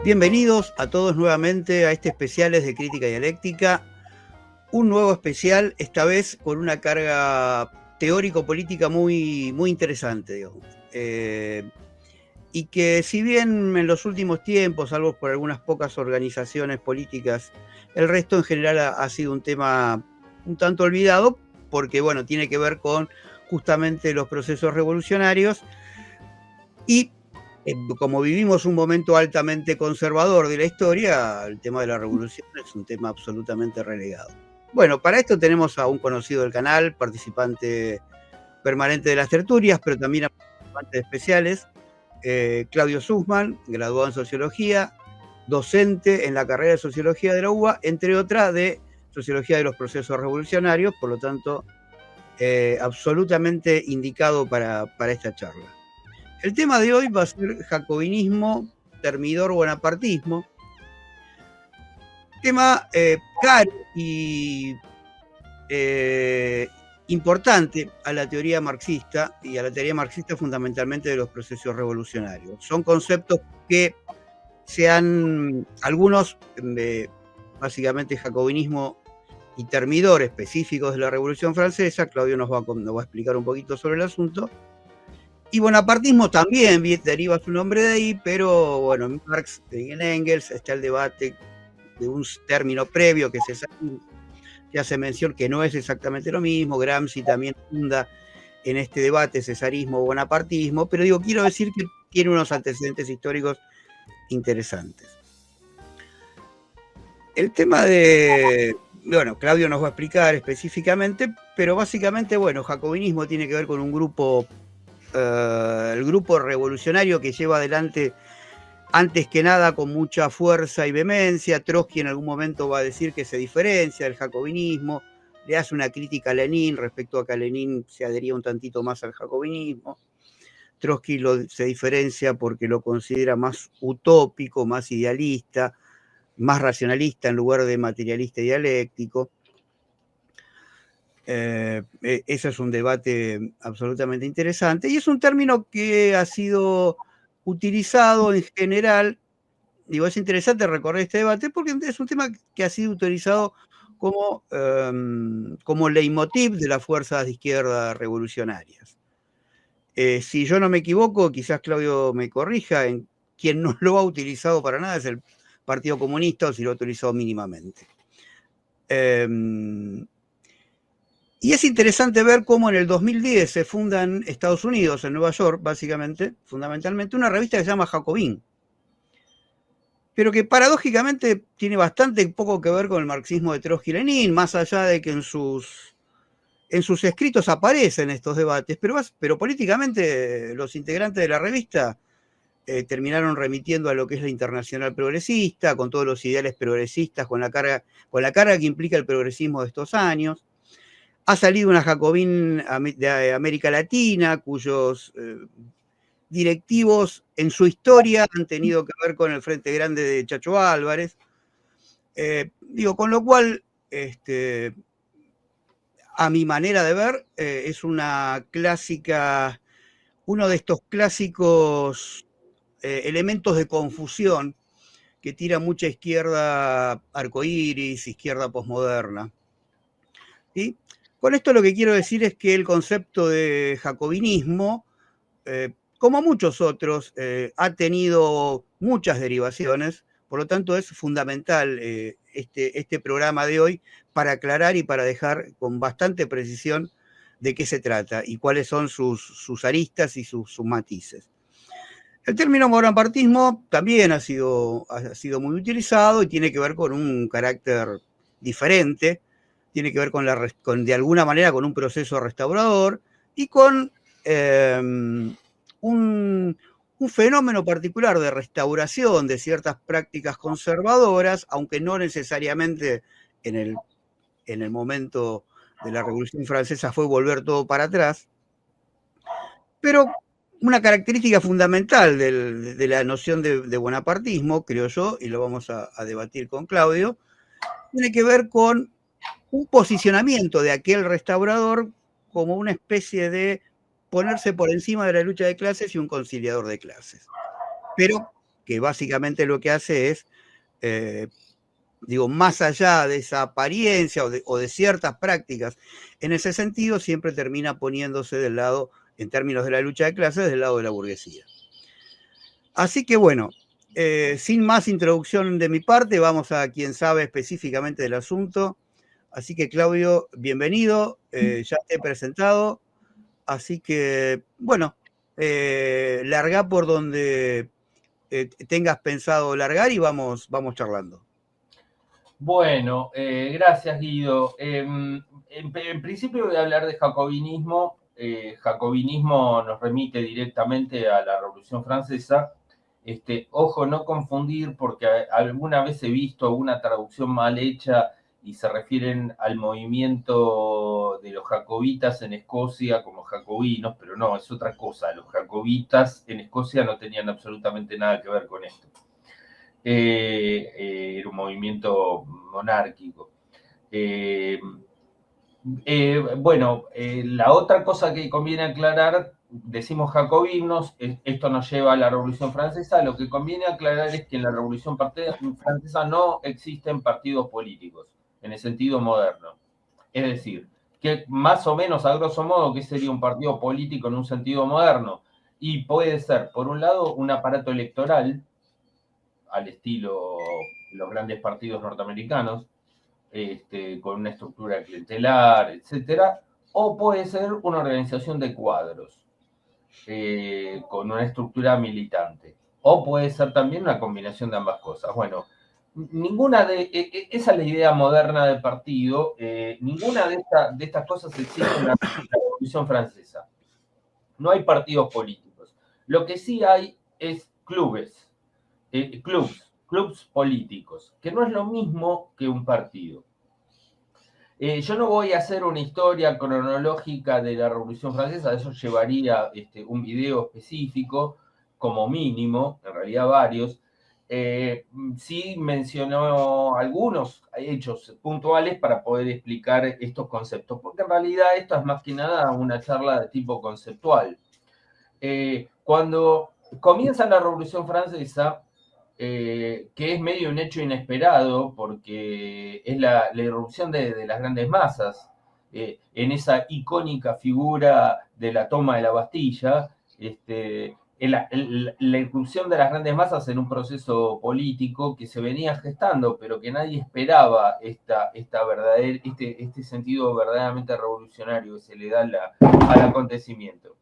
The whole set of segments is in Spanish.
Bienvenidos a todos nuevamente a este especiales de Crítica Dialéctica. Un nuevo especial, esta vez con una carga teórico-política muy interesante, digamos. Y que si bien en los últimos tiempos, salvo por algunas pocas organizaciones políticas, el resto en general ha sido un tema un tanto olvidado, porque bueno, tiene que ver con justamente los procesos revolucionarios y como vivimos un momento altamente conservador de la historia, el tema de la revolución es un tema absolutamente relegado. Bueno, para esto tenemos a un conocido del canal, participante permanente de las tertulias, pero también a participantes especiales, Claudio Sussman, graduado en Sociología, docente en la carrera de Sociología de la UBA, entre otras de Sociología de los Procesos Revolucionarios, por lo tanto, absolutamente indicado para esta charla. El tema de hoy va a ser jacobinismo, termidor bonapartismo. Tema caro y importante a la teoría marxista y a la teoría marxista fundamentalmente de los procesos revolucionarios. Son conceptos que algunos, básicamente jacobinismo y termidor específicos de la Revolución Francesa. Claudio nos va a explicar un poquito sobre el asunto. Y bonapartismo también deriva su nombre de ahí, pero bueno, en Marx y en Engels está el debate de un término previo que se hace mención que no es exactamente lo mismo. Gramsci también funda en este debate cesarismo o bonapartismo, pero quiero decir que tiene unos antecedentes históricos interesantes. El tema bueno, Claudio nos va a explicar específicamente, pero básicamente, bueno, jacobinismo tiene que ver con un grupo, el grupo revolucionario que lleva adelante, antes que nada, con mucha fuerza y vehemencia. Trotsky en algún momento va a decir que se diferencia del jacobinismo, le hace una crítica a Lenin respecto a que Lenin se adhería un tantito más al jacobinismo. Trotsky se diferencia porque lo considera más utópico, más idealista, más racionalista en lugar de materialista y dialéctico. Ese es un debate absolutamente interesante y es un término que ha sido utilizado en general. Es interesante recorrer este debate porque es un tema que ha sido utilizado como leitmotiv de las fuerzas de izquierda revolucionarias. Si yo no me equivoco, quizás Claudio me corrija, quien no lo ha utilizado para nada es el Partido Comunista, o si lo ha utilizado mínimamente. Y es interesante ver cómo en el 2010 se funda en Estados Unidos, en Nueva York, fundamentalmente, una revista que se llama Jacobin, pero que paradójicamente tiene bastante poco que ver con el marxismo de Trotsky y Lenin, más allá de que en sus escritos aparecen estos debates, pero políticamente los integrantes de la revista terminaron remitiendo a lo que es la Internacional Progresista, con todos los ideales progresistas, con la carga que implica el progresismo de estos años. Ha salido una Jacobin de América Latina, cuyos directivos en su historia han tenido que ver con el Frente Grande de Chacho Álvarez. Con lo cual, a mi manera de ver, es uno de estos clásicos elementos de confusión que tira mucha izquierda arcoíris, izquierda posmoderna. ¿Sí? Con esto lo que quiero decir es que el concepto de jacobinismo, como muchos otros, ha tenido muchas derivaciones. Por lo tanto, es fundamental este programa de hoy para aclarar y para dejar con bastante precisión de qué se trata y cuáles son sus aristas y sus matices. El término bonapartismo también ha sido muy utilizado y tiene que ver con un carácter diferente, tiene que ver de alguna manera con un proceso restaurador y con un fenómeno particular de restauración de ciertas prácticas conservadoras, aunque no necesariamente en el momento de la Revolución Francesa fue volver todo para atrás, pero una característica fundamental de la noción de bonapartismo, creo yo, y lo vamos a debatir con Claudio, tiene que ver con un posicionamiento de aquel restaurador como una especie de ponerse por encima de la lucha de clases y un conciliador de clases. Pero que básicamente lo que hace es, digo, más allá de esa apariencia o de ciertas prácticas, en ese sentido siempre termina poniéndose del lado, en términos de la lucha de clases, del lado de la burguesía. Así que bueno, sin más introducción de mi parte, vamos a quien sabe específicamente del asunto. Así que Claudio, bienvenido, ya te he presentado. Así que, bueno, larga por donde tengas pensado largar y vamos charlando. Bueno, gracias Guido. En principio voy a hablar de jacobinismo. Jacobinismo nos remite directamente a la Revolución Francesa. Ojo, no confundir, porque alguna vez he visto una traducción mal hecha y se refieren al movimiento de los jacobitas en Escocia como jacobinos, pero no, es otra cosa. Los jacobitas en Escocia no tenían absolutamente nada que ver con esto. Era un movimiento monárquico. La otra cosa que conviene aclarar, decimos jacobinos, esto nos lleva a la Revolución Francesa, lo que conviene aclarar es que en la Revolución Francesa no existen partidos políticos, en el sentido moderno. Es decir, que más o menos, a grosso modo, ¿qué sería un partido político en un sentido moderno? Y puede ser, por un lado, un aparato electoral, al estilo los grandes partidos norteamericanos, con una estructura clientelar, etcétera, o puede ser una organización de cuadros, con una estructura militante, o puede ser también una combinación de ambas cosas. Bueno, esa es la idea moderna del partido, ninguna de estas cosas existe en la Revolución Francesa. No hay partidos políticos. Lo que sí hay es clubes políticos, que no es lo mismo que un partido. Yo no voy a hacer una historia cronológica de la Revolución Francesa, eso llevaría un video específico, como mínimo, en realidad varios. Sí mencionó algunos hechos puntuales para poder explicar estos conceptos, porque en realidad esto es más que nada una charla de tipo conceptual. Cuando comienza la Revolución Francesa, que es medio un hecho inesperado, porque es la irrupción de las grandes masas, en esa icónica figura de la toma de la Bastilla, la irrupción de las grandes masas en un proceso político que se venía gestando, pero que nadie esperaba este sentido verdaderamente revolucionario que se le da al acontecimiento.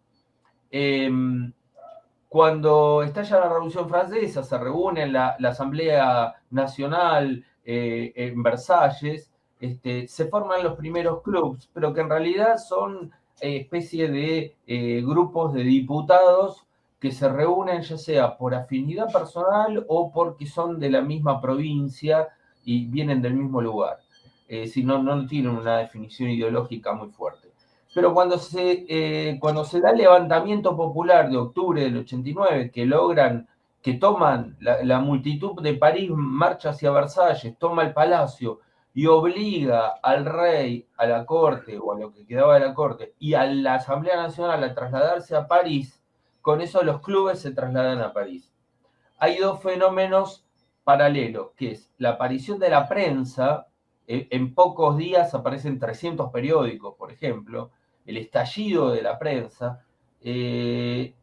Cuando estalla la Revolución Francesa, se reúne la Asamblea Nacional en Versalles, se forman los primeros clubs, pero que en realidad son especie de grupos de diputados que se reúnen ya sea por afinidad personal o porque son de la misma provincia y vienen del mismo lugar. Si no tienen una definición ideológica muy fuerte. Pero cuando se da el levantamiento popular de octubre del 89, que toman la multitud de París, marcha hacia Versalles, toma el palacio y obliga al rey, a la corte, o a lo que quedaba de la corte, y a la Asamblea Nacional a trasladarse a París, con eso los clubes se trasladan a París. Hay dos fenómenos paralelos, que es la aparición de la prensa. En pocos días aparecen 300 periódicos, por ejemplo, el estallido de la prensa y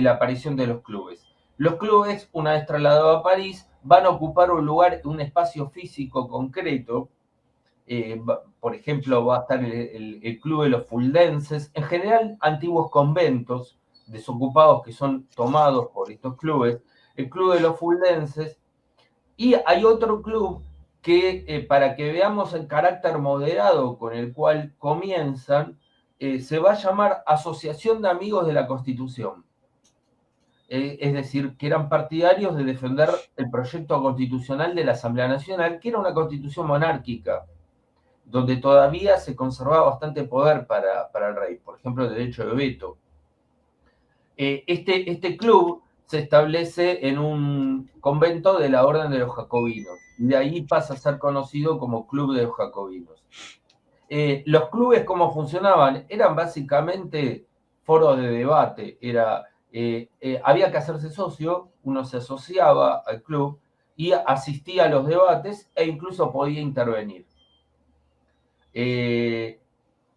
la aparición de los clubes. Los clubes, una vez trasladados a París, van a ocupar un lugar, un espacio físico concreto. Por ejemplo, va a estar el Club de los Fuldenses, en general antiguos conventos desocupados que son tomados por estos clubes, el Club de los Fuldenses, y hay otro club que, para que veamos el carácter moderado con el cual comienzan, se va a llamar Asociación de Amigos de la Constitución. Es decir, que eran partidarios de defender el proyecto constitucional de la Asamblea Nacional, que era una constitución monárquica, donde todavía se conservaba bastante poder para el rey, por ejemplo, el derecho de veto. Este club se establece en un convento de la Orden de los Jacobinos, y de ahí pasa a ser conocido como Club de los Jacobinos. Los clubes, ¿cómo funcionaban? Eran básicamente foros de debate, era había que hacerse socio, uno se asociaba al club y asistía a los debates e incluso podía intervenir.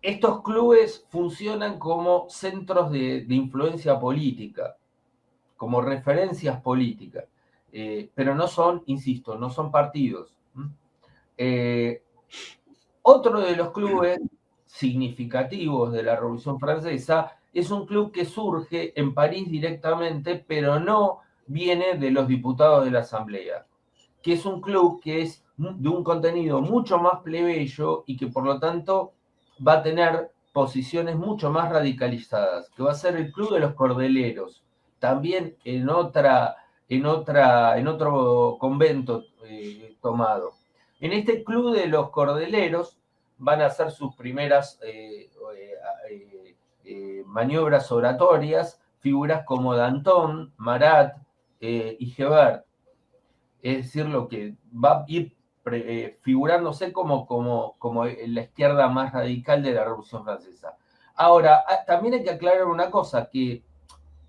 Estos clubes funcionan como centros de influencia política, como referencias políticas, pero no son, insisto, no son partidos. Otro de los clubes significativos de la Revolución Francesa es un club que surge en París directamente, pero no viene de los diputados de la Asamblea, que es un club que es de un contenido mucho más plebeyo y que por lo tanto va a tener posiciones mucho más radicalizadas, que va a ser el Club de los Cordeleros, también en otro convento tomado. En este Club de los Cordeleros van a hacer sus primeras maniobras oratorias figuras como Danton, Marat y Gebert. Es decir, lo que va a ir figurándose como la izquierda más radical de la Revolución Francesa. Ahora, también hay que aclarar una cosa, que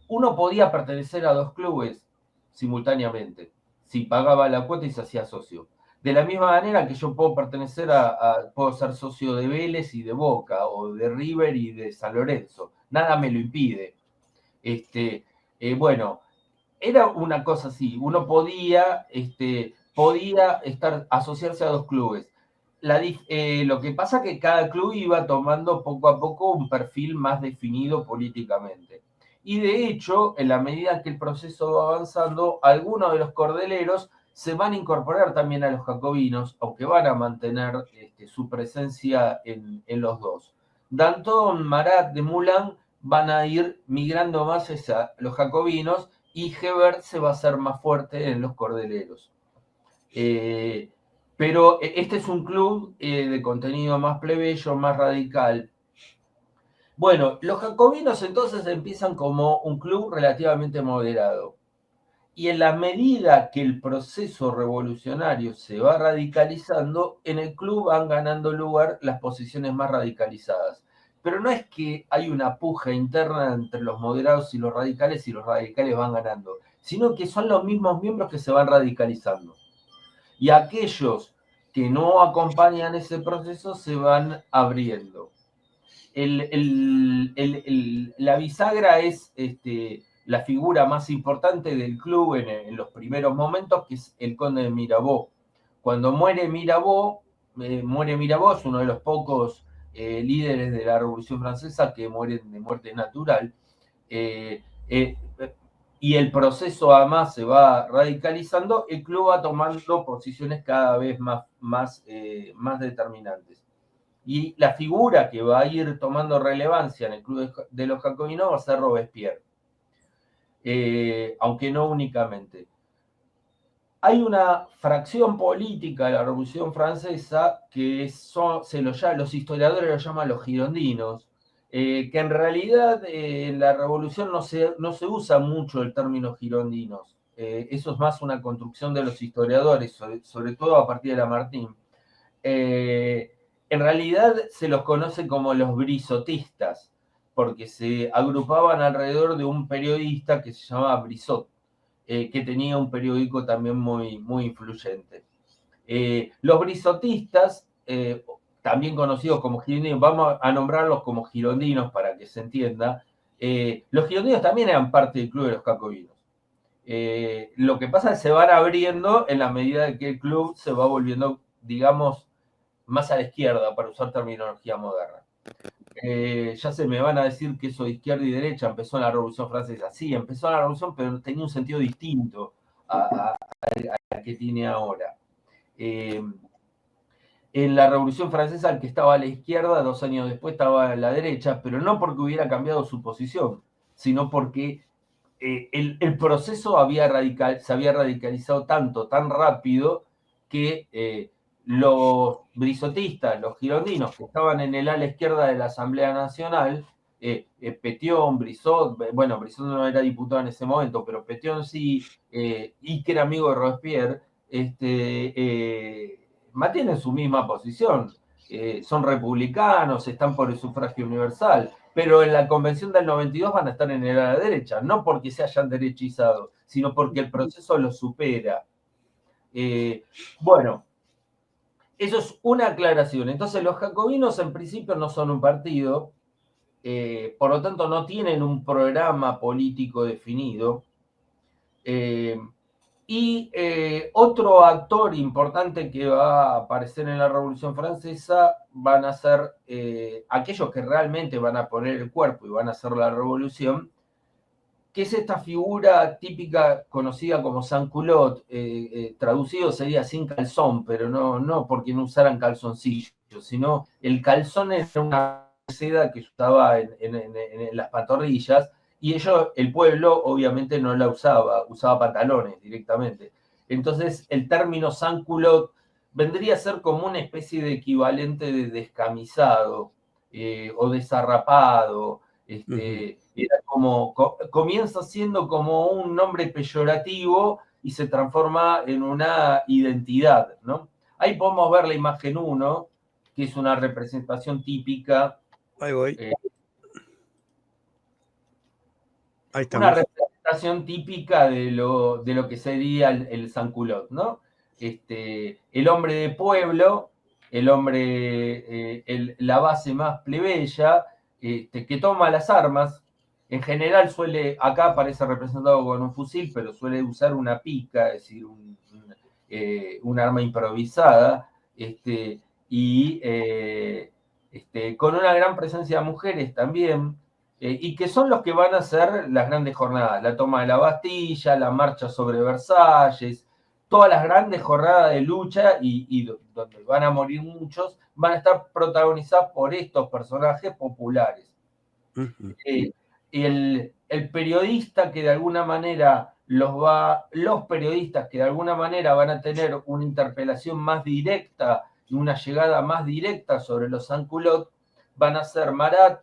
uno podía pertenecer a dos clubes simultáneamente, si pagaba la cuota y se hacía socio. De la misma manera que yo puedo pertenecer puedo ser socio de Vélez y de Boca, o de River y de San Lorenzo. Nada me lo impide. Bueno, era una cosa así, uno podía asociarse a dos clubes. Lo que pasa es que cada club iba tomando poco a poco un perfil más definido políticamente. Y de hecho, en la medida que el proceso va avanzando, algunos de los cordeleros se van a incorporar también a los jacobinos, aunque van a mantener su presencia en los dos. Danton, Marat, de Moulin van a ir migrando más hacia los jacobinos y Hebert se va a hacer más fuerte en los cordeleros. Pero este es un club de contenido más plebeyo, más radical. Bueno, los jacobinos entonces empiezan como un club relativamente moderado. Y en la medida que el proceso revolucionario se va radicalizando, en el club van ganando lugar las posiciones más radicalizadas. Pero no es que hay una puja interna entre los moderados y los radicales van ganando, sino que son los mismos miembros que se van radicalizando. Y aquellos que no acompañan ese proceso se van abriendo. La bisagra es la figura más importante del club en los primeros momentos, que es el conde de Mirabeau. Cuando muere Mirabeau, es uno de los pocos líderes de la Revolución Francesa que mueren de muerte natural, y el proceso además se va radicalizando, el club va tomando posiciones cada vez más determinantes. Y la figura que va a ir tomando relevancia en el club de los jacobinos va a ser Robespierre, aunque no únicamente. Hay una fracción política de la Revolución Francesa que los historiadores lo llaman los girondinos, que en realidad en la Revolución no se usa mucho el término girondinos. Eso es más una construcción de los historiadores, sobre todo a partir de Lamartine. En realidad se los conoce como los brisotistas, porque se agrupaban alrededor de un periodista que se llamaba Brissot, que tenía un periódico también muy, muy influyente. Los brisotistas, también conocidos como girondinos, vamos a nombrarlos como girondinos para que se entienda, los girondinos también eran parte del club de los jacobinos. Lo que pasa es que se van abriendo en la medida que el club se va volviendo, digamos, más a la izquierda, para usar terminología moderna. Ya se me van a decir que eso de izquierda y derecha empezó en la Revolución Francesa. Sí, empezó en la Revolución, pero tenía un sentido distinto al que tiene ahora. En la Revolución Francesa, el que estaba a la izquierda, 2 años después estaba a la derecha, pero no porque hubiera cambiado su posición, sino porque el proceso se había radicalizado tan rápido que los brisotistas, los girondinos que estaban en el ala izquierda de la Asamblea Nacional, Petion, Brissot, bueno, Brissot no era diputado en ese momento, pero Petion sí, y que era amigo de Robespierre, mantienen su misma posición. Son republicanos, están por el sufragio universal. pero en la convención del 92 van a estar en el ala derecha, no porque se hayan derechizado, sino porque el proceso los supera. Bueno, eso es una aclaración. Entonces, los jacobinos en principio no son un partido, por lo tanto no tienen un programa político definido. Y otro actor importante que va a aparecer en la Revolución Francesa van a ser aquellos que realmente van a poner el cuerpo y van a hacer la revolución, que es esta figura típica conocida como sans-culotte, traducido sería sin calzón, pero no porque no usaran calzoncillos, sino el calzón era una seda que usaba en las pantorrillas, y el pueblo obviamente no la usaba pantalones directamente. Entonces el término sans-culotte vendría a ser como una especie de equivalente de descamisado o desarrapado. Era como, comienza siendo como un nombre peyorativo y se transforma en una identidad, ¿no? Ahí podemos ver la imagen 1, que es una representación típica. Ahí voy. Ahí Una estamos. representación típica de lo que sería el sans-culotte, ¿no? El hombre de pueblo, el hombre, la base más plebeya, que toma las armas. En general acá aparece representado con un fusil, pero suele usar una pica, es decir, un arma improvisada, y con una gran presencia de mujeres también, y que son los que van a hacer las grandes jornadas, la toma de la Bastilla, la marcha sobre Versalles, todas las grandes jornadas de lucha y donde van a morir muchos, van a estar protagonizadas por estos personajes populares. El periodista que de alguna manera los periodistas que de alguna manera van a tener una interpelación más directa y una llegada más directa sobre los sans-culottes van a ser Marat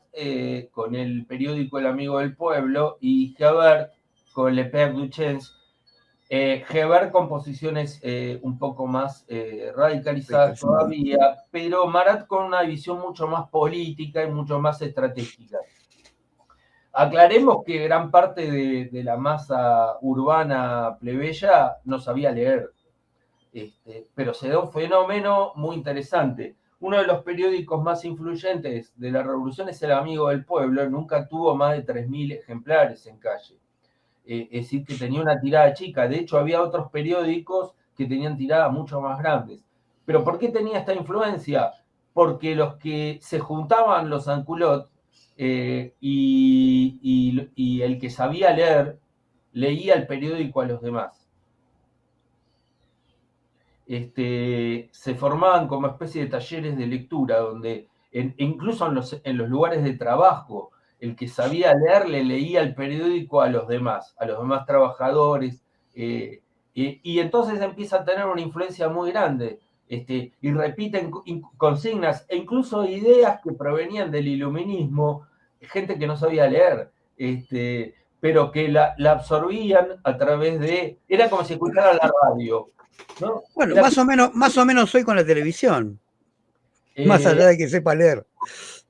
con el periódico El Amigo del Pueblo y Hebert con Le Père Duchesne. Hebert con posiciones un poco más radicalizadas todavía, pero Marat con una visión mucho más política y mucho más estratégica. Aclaremos que gran parte de la masa urbana plebeya no sabía leer, pero se da un fenómeno muy interesante. Uno de los periódicos más influyentes de la revolución es El Amigo del Pueblo, nunca tuvo más de 3.000 ejemplares en calle. Es decir, que tenía una tirada chica. De hecho, había otros periódicos que tenían tiradas mucho más grandes. ¿Pero por qué tenía esta influencia? Porque los que se juntaban los sans-culottes y el que sabía leer, leía el periódico a los demás. Se formaban como especie de talleres de lectura, donde incluso en los lugares de trabajo, el que sabía leer le leía el periódico a los demás trabajadores, y entonces empieza a tener una influencia muy grande, y repiten consignas e incluso ideas que provenían del iluminismo, gente que no sabía leer, pero que la absorbían a través era como si escuchara la radio, ¿no? Bueno, más o menos soy con la televisión, más allá de que sepa leer.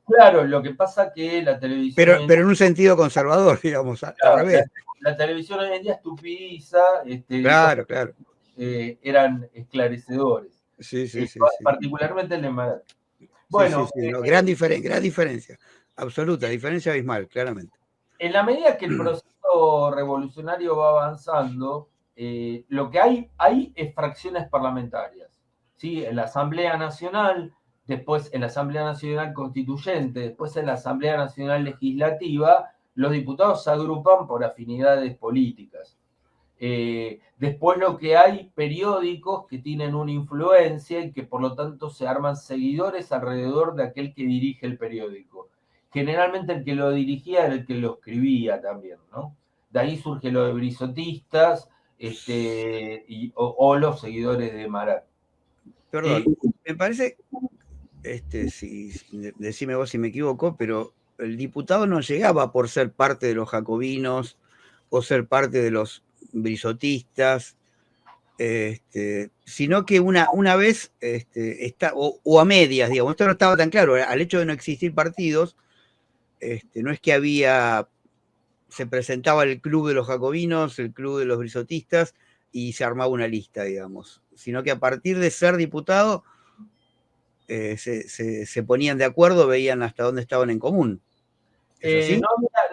Claro, lo que pasa que la televisión... Pero en un sentido conservador, digamos, claro, al revés. La televisión hoy en día estupidiza, claro. Eran esclarecedores. Sí. Particularmente el de Marat. Bueno, no, gran diferencia, absoluta, diferencia abismal, claramente. En la medida que el proceso revolucionario va avanzando, lo que hay es fracciones parlamentarias, ¿sí? En la Asamblea Nacional, después en la Asamblea Nacional Constituyente, después en la Asamblea Nacional Legislativa, los diputados se agrupan por afinidades políticas. Después lo que hay periódicos que tienen una influencia y que por lo tanto se arman seguidores alrededor de aquel que dirige el periódico. Generalmente el que lo dirigía era el que lo escribía también, ¿no? De ahí surge lo de brisotistas o los seguidores de Marat. Perdón, me parece, decime vos si me equivoco, pero el diputado no llegaba por ser parte de los jacobinos o ser parte de los brisotistas, sino que una vez, o a medias, digamos, esto no estaba tan claro, al hecho de no existir partidos, no es que se presentaba el club de los jacobinos, el club de los brisotistas, y se armaba una lista, digamos, sino que a partir de ser diputado se ponían de acuerdo, veían hasta dónde estaban en común. ¿Es así?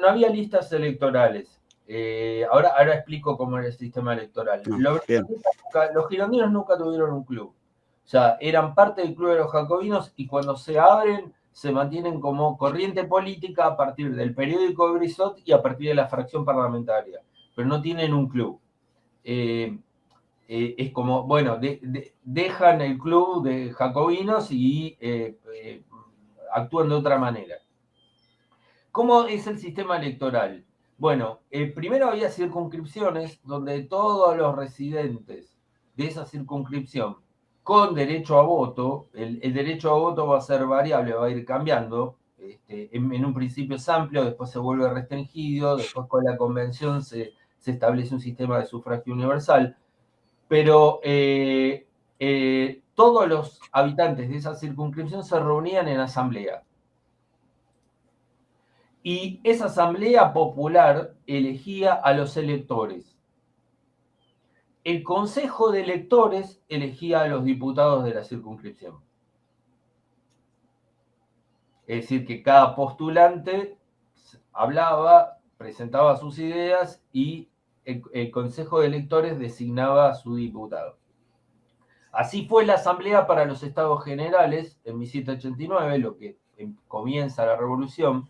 No había listas electorales. Ahora explico cómo era el sistema electoral. Los girondinos nunca tuvieron un club. O sea, eran parte del club de los jacobinos y cuando se abren se mantienen como corriente política a partir del periódico de Brisot y a partir de la fracción parlamentaria. Pero no tienen un club. Es como, bueno, dejan el club de jacobinos y actúan de otra manera. ¿Cómo es el sistema electoral? Bueno, primero había circunscripciones donde todos los residentes de esa circunscripción con derecho a voto, el derecho a voto va a ser variable, va a ir cambiando, en un principio es amplio, después se vuelve restringido, después con la convención se establece un sistema de sufragio universal, pero todos los habitantes de esa circunscripción se reunían en asamblea. Y esa asamblea popular elegía a los electores. El consejo de electores elegía a los diputados de la circunscripción. Es decir, que cada postulante hablaba, presentaba sus ideas y el consejo de electores designaba a su diputado. Así fue la asamblea para los estados generales en 1789, lo que comienza la revolución.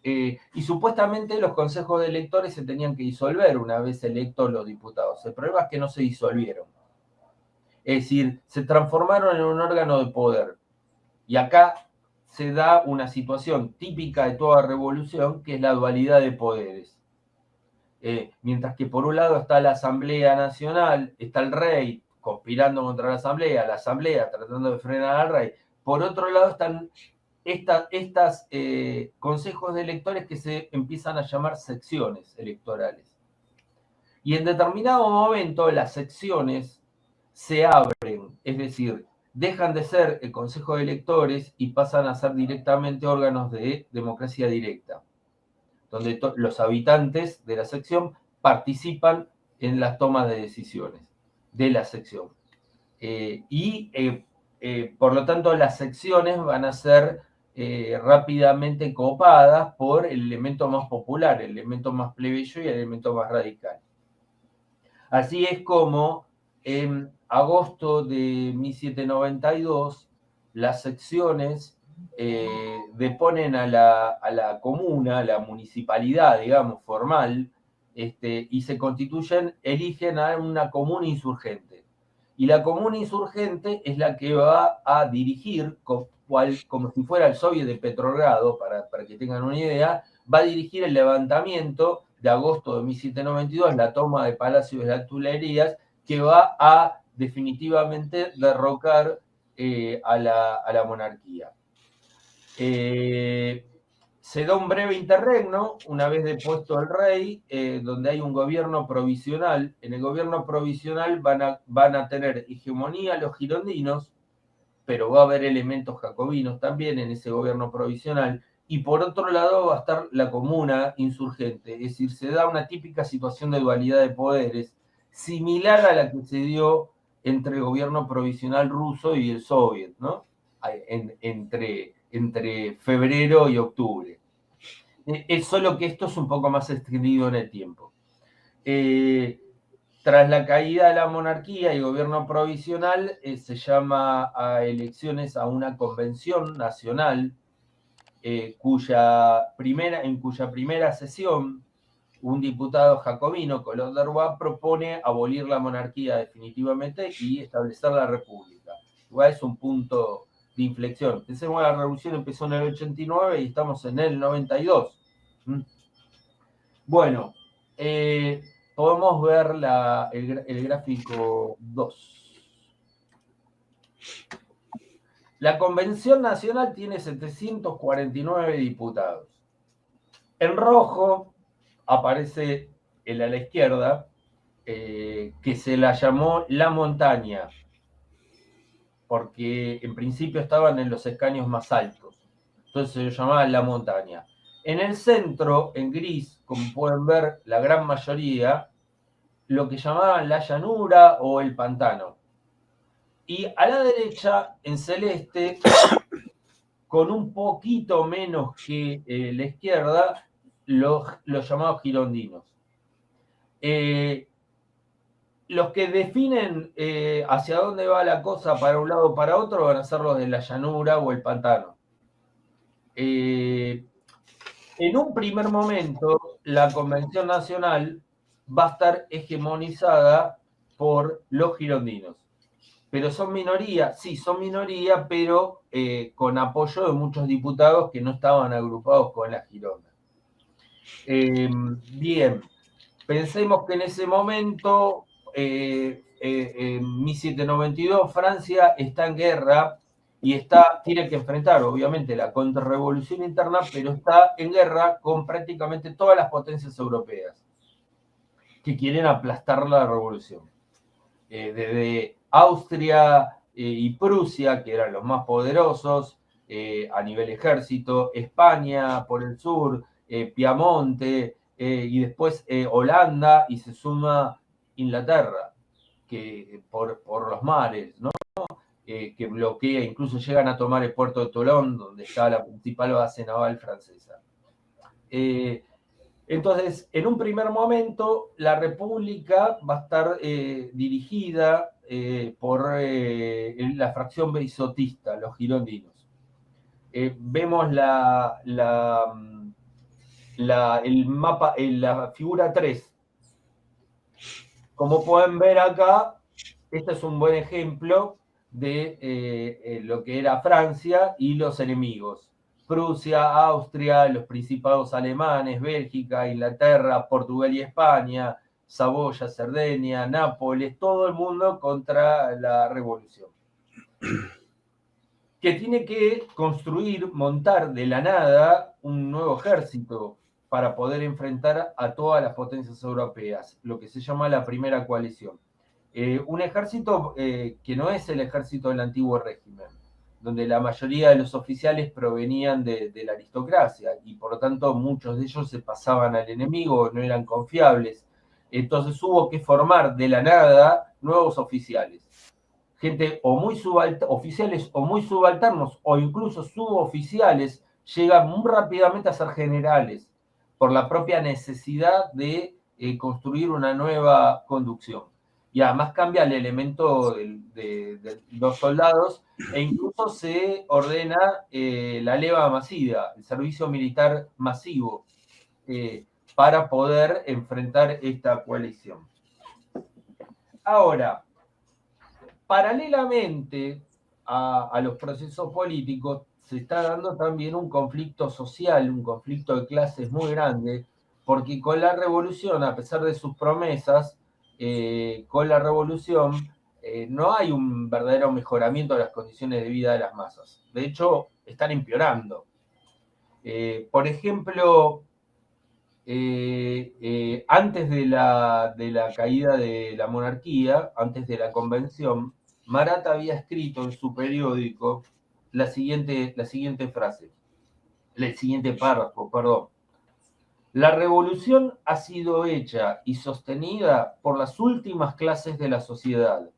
Y supuestamente los consejos de electores se tenían que disolver una vez electos los diputados. El problema es que no se disolvieron. Es decir, se transformaron en un órgano de poder. Y acá se da una situación típica de toda revolución, que es la dualidad de poderes. Mientras que por un lado está la Asamblea Nacional, está el rey conspirando contra la Asamblea tratando de frenar al rey. Por otro lado están estas consejos de electores que se empiezan a llamar secciones electorales. Y en determinado momento las secciones se abren, es decir, dejan de ser el consejo de electores y pasan a ser directamente órganos de democracia directa, donde los habitantes de la sección participan en las tomas de decisiones de la sección. Por lo tanto, las secciones van a ser rápidamente copadas por el elemento más popular, el elemento más plebeyo y el elemento más radical. Así es como en agosto de 1792 las secciones deponen a la comuna, a la municipalidad, digamos, formal, y se constituyen, eligen a una comuna insurgente. Y la comuna insurgente es la que va a dirigir, como si fuera el soviet de Petrogrado, para que tengan una idea, va a dirigir el levantamiento de agosto de 1792, la toma de Palacio de las Tuilerías, que va a definitivamente derrocar a la monarquía. Se da un breve interregno, una vez depuesto el rey, donde hay un gobierno provisional. En el gobierno provisional van a tener hegemonía los girondinos, pero va a haber elementos jacobinos también en ese gobierno provisional. Y por otro lado va a estar la comuna insurgente, es decir, se da una típica situación de dualidad de poderes, similar a la que se dio entre el gobierno provisional ruso y el soviet, ¿no? Entre febrero y octubre. Es solo que esto es un poco más extendido en el tiempo. Tras la caída de la monarquía y gobierno provisional, se llama a elecciones a una convención nacional, en cuya primera sesión un diputado jacobino, Collot d'Herbois, propone abolir la monarquía definitivamente y establecer la república. Igual es un punto de inflexión. Pensemos, la revolución empezó en el 89 y estamos en el 92. Bueno, podemos ver el gráfico 2. La Convención Nacional tiene 749 diputados. En rojo aparece el a la izquierda, que se la llamó La Montaña, porque en principio estaban en los escaños más altos. Entonces se llamaba La Montaña. En el centro, en gris, como pueden ver la gran mayoría, lo que llamaban la llanura o el pantano. Y a la derecha, en celeste, con un poquito menos que la izquierda, los llamados girondinos. Los que definen hacia dónde va la cosa para un lado o para otro van a ser los de la llanura o el pantano. En un primer momento, la Convención Nacional va a estar hegemonizada por los girondinos. Pero son minoría, sí, son minoría, pero con apoyo de muchos diputados que no estaban agrupados con la Gironda. Bien, pensemos que en ese momento, en 1792, Francia está en guerra y tiene que enfrentar, obviamente, la contrarrevolución interna, pero está en guerra con prácticamente todas las potencias europeas que quieren aplastar la revolución. Desde Austria y Prusia, que eran los más poderosos a nivel ejército, España por el sur, Piamonte, y después Holanda, y se suma Inglaterra, que por los mares, ¿no? Que bloquea, incluso llegan a tomar el puerto de Tolón, donde está la principal base naval francesa. Entonces, en un primer momento, la República va a estar dirigida por la fracción beisotista, los girondinos. Vemos el mapa, la figura 3. Como pueden ver acá, este es un buen ejemplo de lo que era Francia y los enemigos. Prusia, Austria, los principados alemanes, Bélgica, Inglaterra, Portugal y España, Saboya, Cerdeña, Nápoles, todo el mundo contra la revolución. Que tiene que construir, montar de la nada un nuevo ejército para poder enfrentar a todas las potencias europeas, lo que se llama la primera coalición. Un ejército que no es el ejército del antiguo régimen, donde la mayoría de los oficiales provenían de la aristocracia y por lo tanto muchos de ellos se pasaban al enemigo, no eran confiables. Entonces hubo que formar de la nada nuevos oficiales. Gente o muy oficiales o muy subalternos o incluso suboficiales llegan muy rápidamente a ser generales por la propia necesidad de construir una nueva conducción. Y además cambia el elemento de los soldados e incluso se ordena la leva masiva, el servicio militar masivo, para poder enfrentar esta coalición. Ahora, paralelamente a los procesos políticos, se está dando también un conflicto social, un conflicto de clases muy grande, porque con la revolución, a pesar de sus promesas, con la revolución no hay un verdadero mejoramiento de las condiciones de vida de las masas. De hecho, están empeorando. Por ejemplo, antes de la caída de la monarquía, antes de la convención, Marat había escrito en su periódico la siguiente frase, el siguiente párrafo, perdón. La revolución ha sido hecha y sostenida por las últimas clases de la sociedad,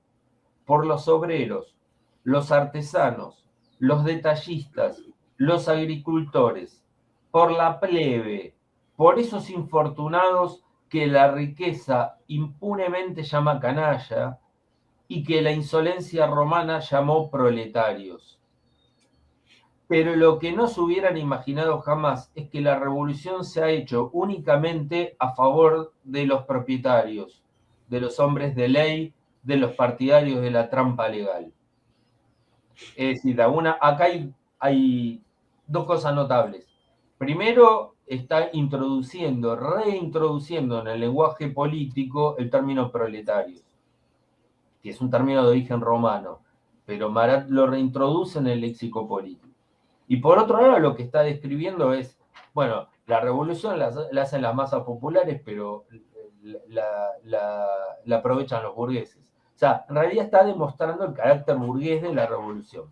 por los obreros, los artesanos, los detallistas, los agricultores, por la plebe, por esos infortunados que la riqueza impunemente llama canalla y que la insolencia romana llamó proletarios. Pero lo que no se hubieran imaginado jamás es que la revolución se ha hecho únicamente a favor de los propietarios, de los hombres de ley, de los partidarios de la trampa legal. Es decir, acá hay dos cosas notables. Primero, está reintroduciendo en el lenguaje político el término proletarios, que es un término de origen romano, pero Marat lo reintroduce en el léxico político. Y por otro lado, lo que está describiendo es, bueno, la revolución la hacen las masas populares, pero la aprovechan los burgueses. O sea, en realidad está demostrando el carácter burgués de la revolución.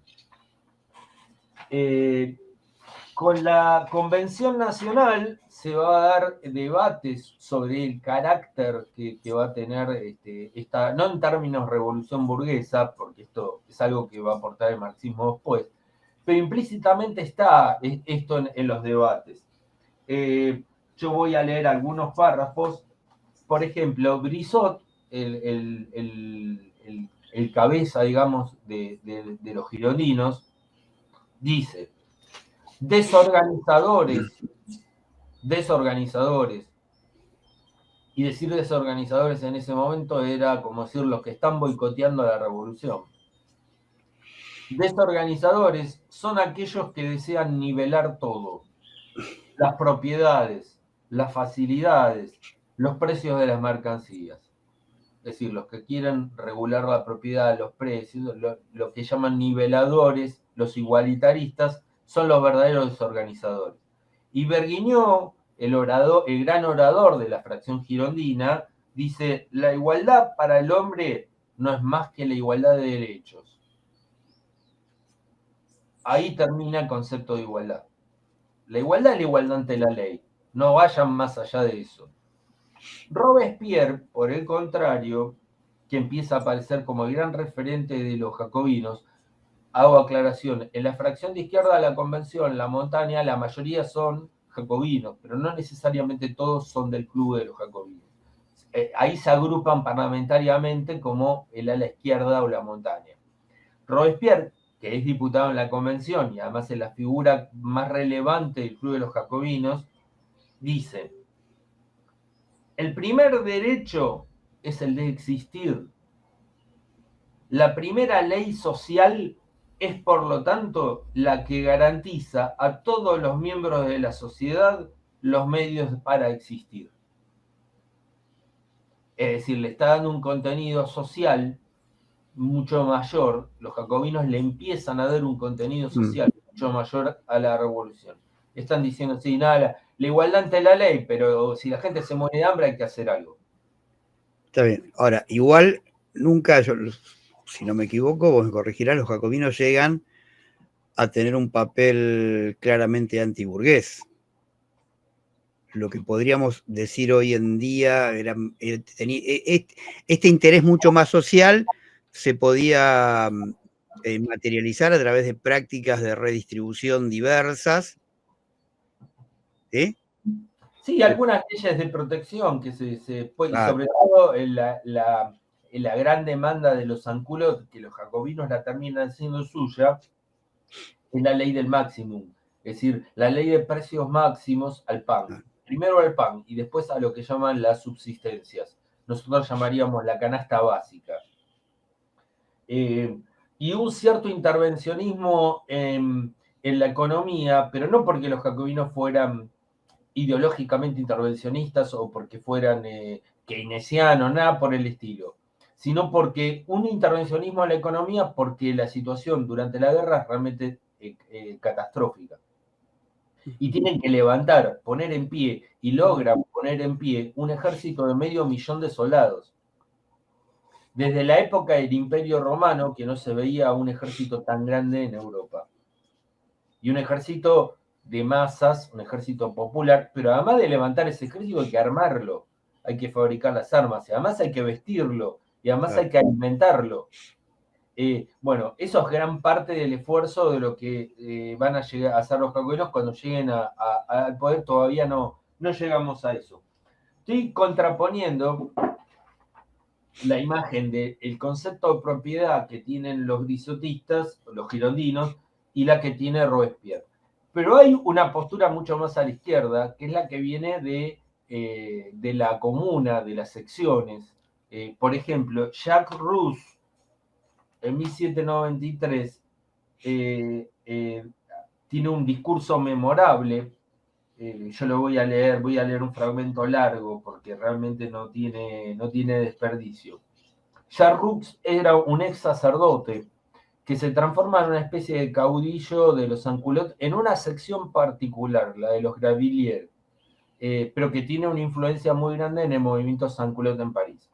Con la Convención Nacional se va a dar debates sobre el carácter que va a tener esta, no en términos revolución burguesa, porque esto es algo que va a aportar el marxismo después, pero implícitamente está esto en los debates. Yo voy a leer algunos párrafos. Por ejemplo, Brissot, el cabeza, digamos, de los girondinos, dice: desorganizadores, y decir desorganizadores en ese momento era como decir los que están boicoteando la revolución. Desorganizadores son aquellos que desean nivelar todo: las propiedades, las facilidades, los precios de las mercancías. Es decir, los que quieren regular la propiedad, los precios, lo que llaman niveladores, los igualitaristas, son los verdaderos desorganizadores. Y Berguiñó, el gran orador de la fracción girondina, dice: la igualdad para el hombre no es más que la igualdad de derechos. Ahí termina el concepto de igualdad. La igualdad es la igualdad ante la ley. No vayan más allá de eso. Robespierre, por el contrario, que empieza a aparecer como el gran referente de los jacobinos, hago aclaración, en la fracción de izquierda de la Convención, la montaña, la mayoría son jacobinos, pero no necesariamente todos son del club de los jacobinos. Ahí se agrupan parlamentariamente como el ala izquierda o la montaña. Robespierre, que es diputado en la Convención y además es la figura más relevante del club de los jacobinos, dice: el primer derecho es el de existir. La primera ley social es, por lo tanto, la que garantiza a todos los miembros de la sociedad los medios para existir. Es decir, le está dando un contenido social mucho mayor. Los jacobinos le empiezan a dar un contenido social mucho mayor a la revolución. Están diciendo: sí, nada, la igualdad ante la ley, pero si la gente se muere de hambre hay que hacer algo. Está bien. Ahora, igual nunca, si no me equivoco, vos me corregirás, los jacobinos llegan a tener un papel claramente antiburgués. Lo que podríamos decir hoy en día este interés mucho más social se podía materializar a través de prácticas de redistribución diversas. ¿Sí? Sí, algunas leyes de protección que y Claro. sobre todo en la gran demanda de los Sanculot, que los jacobinos la terminan siendo suya, es la ley del máximum, es decir, la ley de precios máximos al pan. Primero al pan y después a lo que llaman las subsistencias. Nosotros llamaríamos la canasta básica. Y un cierto intervencionismo en la economía, pero no porque los jacobinos fueran ideológicamente intervencionistas o porque fueran keynesianos, nada por el estilo, sino porque un intervencionismo en la economía porque la situación durante la guerra es realmente catastrófica. Y tienen que levantar, poner en pie, y logran poner en pie un ejército de 500.000 de soldados. Desde la época del Imperio Romano, que no se veía un ejército tan grande en Europa. Y un ejército de masas, un ejército popular, pero además de levantar ese ejército hay que armarlo, hay que fabricar las armas, y además hay que vestirlo, y además hay que alimentarlo. Bueno, eso es gran parte del esfuerzo de lo que van a llegar a hacer los jacobinos cuando lleguen al poder. Todavía no llegamos a eso. Estoy contraponiendo la imagen del concepto de propiedad que tienen los brisotistas, los girondinos, y la que tiene Robespierre. Pero hay una postura mucho más a la izquierda, que es la que viene de la comuna, de las secciones. Por ejemplo, Jacques Rousse, en 1793, tiene un discurso memorable. Yo lo voy a leer un fragmento largo porque realmente no tiene desperdicio. Jacques Rousse era un ex sacerdote que se transforma en una especie de caudillo de los Sanculot en una sección particular, la de los Gravilliers, pero que tiene una influencia muy grande en el movimiento Sanculot en París.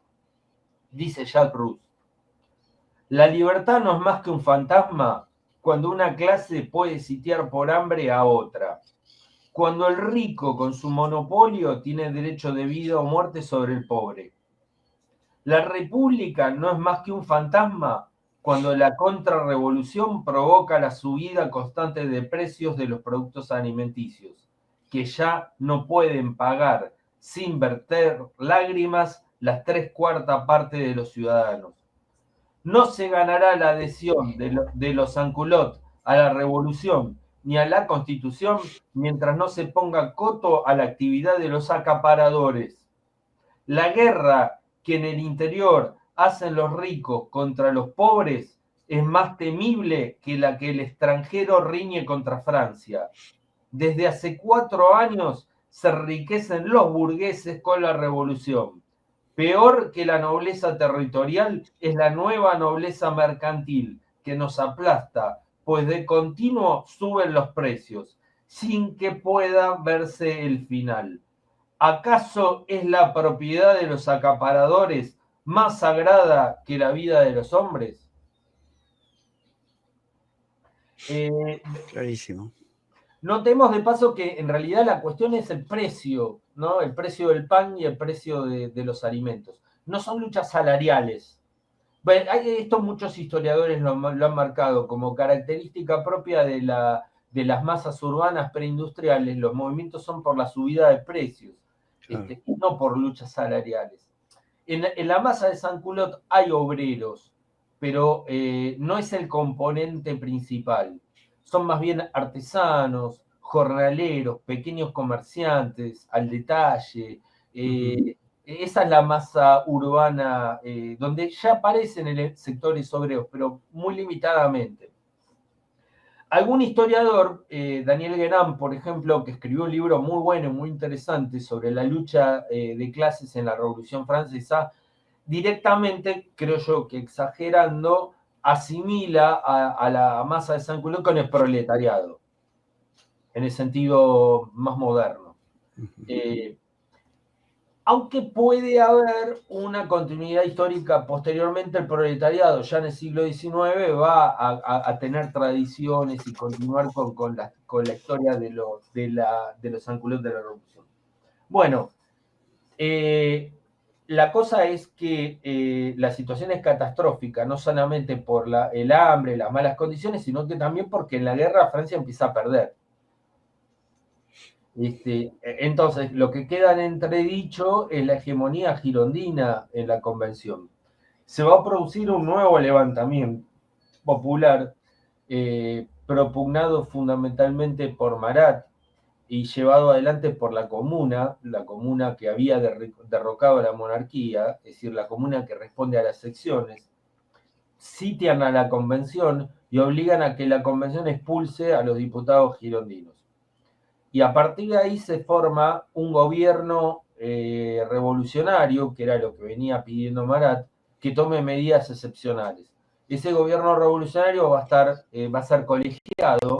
Dice Jacques Rousse: la libertad no es más que un fantasma cuando una clase puede sitiar por hambre a otra, cuando el rico con su monopolio tiene derecho de vida o muerte sobre el pobre. La república no es más que un fantasma cuando la contrarrevolución provoca la subida constante de precios de los productos alimenticios, que ya no pueden pagar sin verter lágrimas las 3/4 partes de los ciudadanos. No se ganará la adhesión de los Sanculot a la revolución ni a la constitución mientras no se ponga coto a la actividad de los acaparadores. La guerra que en el interior hacen los ricos contra los pobres es más temible que la que el extranjero riñe contra Francia. Desde hace 4 años se enriquecen los burgueses con la revolución. Peor que la nobleza territorial es la nueva nobleza mercantil, que nos aplasta, pues de continuo suben los precios, sin que pueda verse el final. ¿Acaso es la propiedad de los acaparadores más sagrada que la vida de los hombres? Clarísimo. Notemos de paso que en realidad la cuestión es el precio, ¿no? El precio del pan y el precio de los alimentos. No son luchas salariales. Bueno, esto muchos historiadores lo han marcado como característica propia de las masas urbanas preindustriales. Los movimientos son por la subida de precios, Claro. no por luchas salariales. En la masa de San Culot hay obreros, pero no es el componente principal. Son más bien artesanos, jornaleros, pequeños comerciantes, al detalle. Esa es la masa urbana donde ya aparecen sectores obreros, pero muy limitadamente. Algún historiador, Daniel Guérin, por ejemplo, que escribió un libro muy bueno, muy interesante sobre la lucha de clases en la Revolución Francesa, directamente, creo yo que exagerando, asimila a la masa de San Culot con el proletariado, en el sentido más moderno. Aunque puede haber una continuidad histórica posteriormente, el proletariado ya en el siglo XIX va a tener tradiciones y continuar con la historia de los San Culot de la Revolución. Bueno, la cosa es que la situación es catastrófica, no solamente por el hambre, las malas condiciones, sino que también porque en la guerra Francia empieza a perder. Entonces, lo que queda en entredicho es la hegemonía girondina en la convención. Se va a producir un nuevo levantamiento popular propugnado fundamentalmente por Marat y llevado adelante por la comuna que había derrocado a la monarquía, es decir, la comuna que responde a las secciones, sitian a la convención y obligan a que la convención expulse a los diputados girondinos. Y a partir de ahí se forma un gobierno revolucionario, que era lo que venía pidiendo Marat, que tome medidas excepcionales. Ese gobierno revolucionario va a ser colegiado,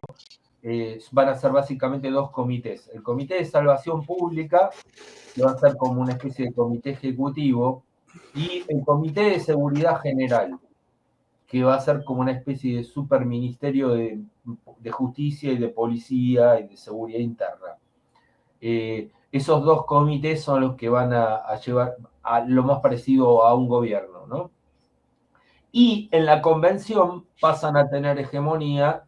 van a ser básicamente 2 comités. El Comité de Salvación Pública, que va a ser como una especie de comité ejecutivo, y el Comité de Seguridad General, que va a ser como una especie de superministerio de justicia y de policía y de seguridad interna. Esos 2 comités son los que van a llevar a lo más parecido a un gobierno, ¿no? Y en la convención pasan a tener hegemonía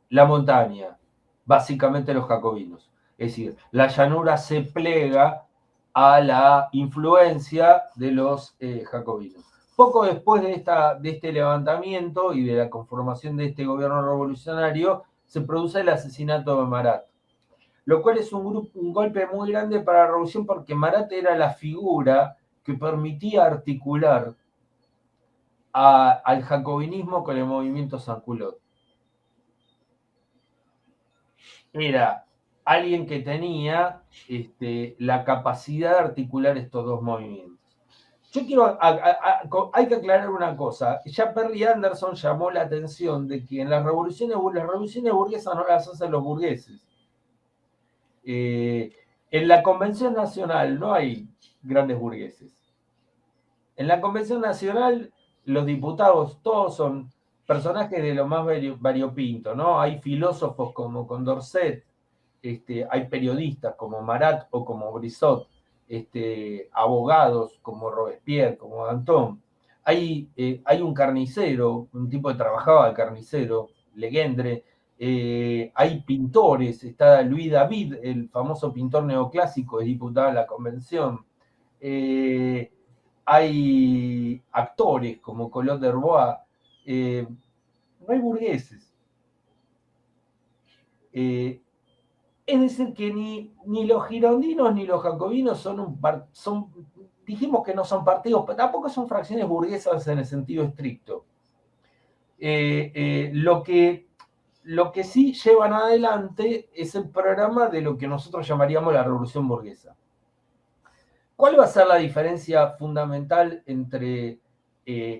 la montaña, básicamente los jacobinos. Es decir, la llanura se plega a la influencia de los jacobinos. Poco después de este levantamiento y de la conformación de este gobierno revolucionario, se produce el asesinato de Marat, lo cual es un golpe muy grande para la revolución porque Marat era la figura que permitía articular al jacobinismo con el movimiento San Culot. Era alguien que tenía la capacidad de articular estos 2 movimientos. Yo quiero, hay que aclarar una cosa. Ya Perry Anderson llamó la atención de que en las revoluciones burguesas no las hacen los burgueses. En la Convención Nacional no hay grandes burgueses. En la Convención Nacional los diputados todos son personajes de lo más variopinto, ¿no? Hay filósofos como Condorcet, hay periodistas como Marat o como Brissot, abogados como Robespierre, como Danton. Hay un carnicero, un tipo que trabajaba de carnicero, Legendre. Hay pintores, está Louis David, el famoso pintor neoclásico, es diputado de la convención. Hay actores como Collot d'Herbois. No hay burgueses. Es decir, que ni los girondinos ni los jacobinos dijimos que no son partidos, pero tampoco son fracciones burguesas en el sentido estricto. Lo que sí llevan adelante es el programa de lo que nosotros llamaríamos la revolución burguesa. ¿Cuál va a ser la diferencia fundamental entre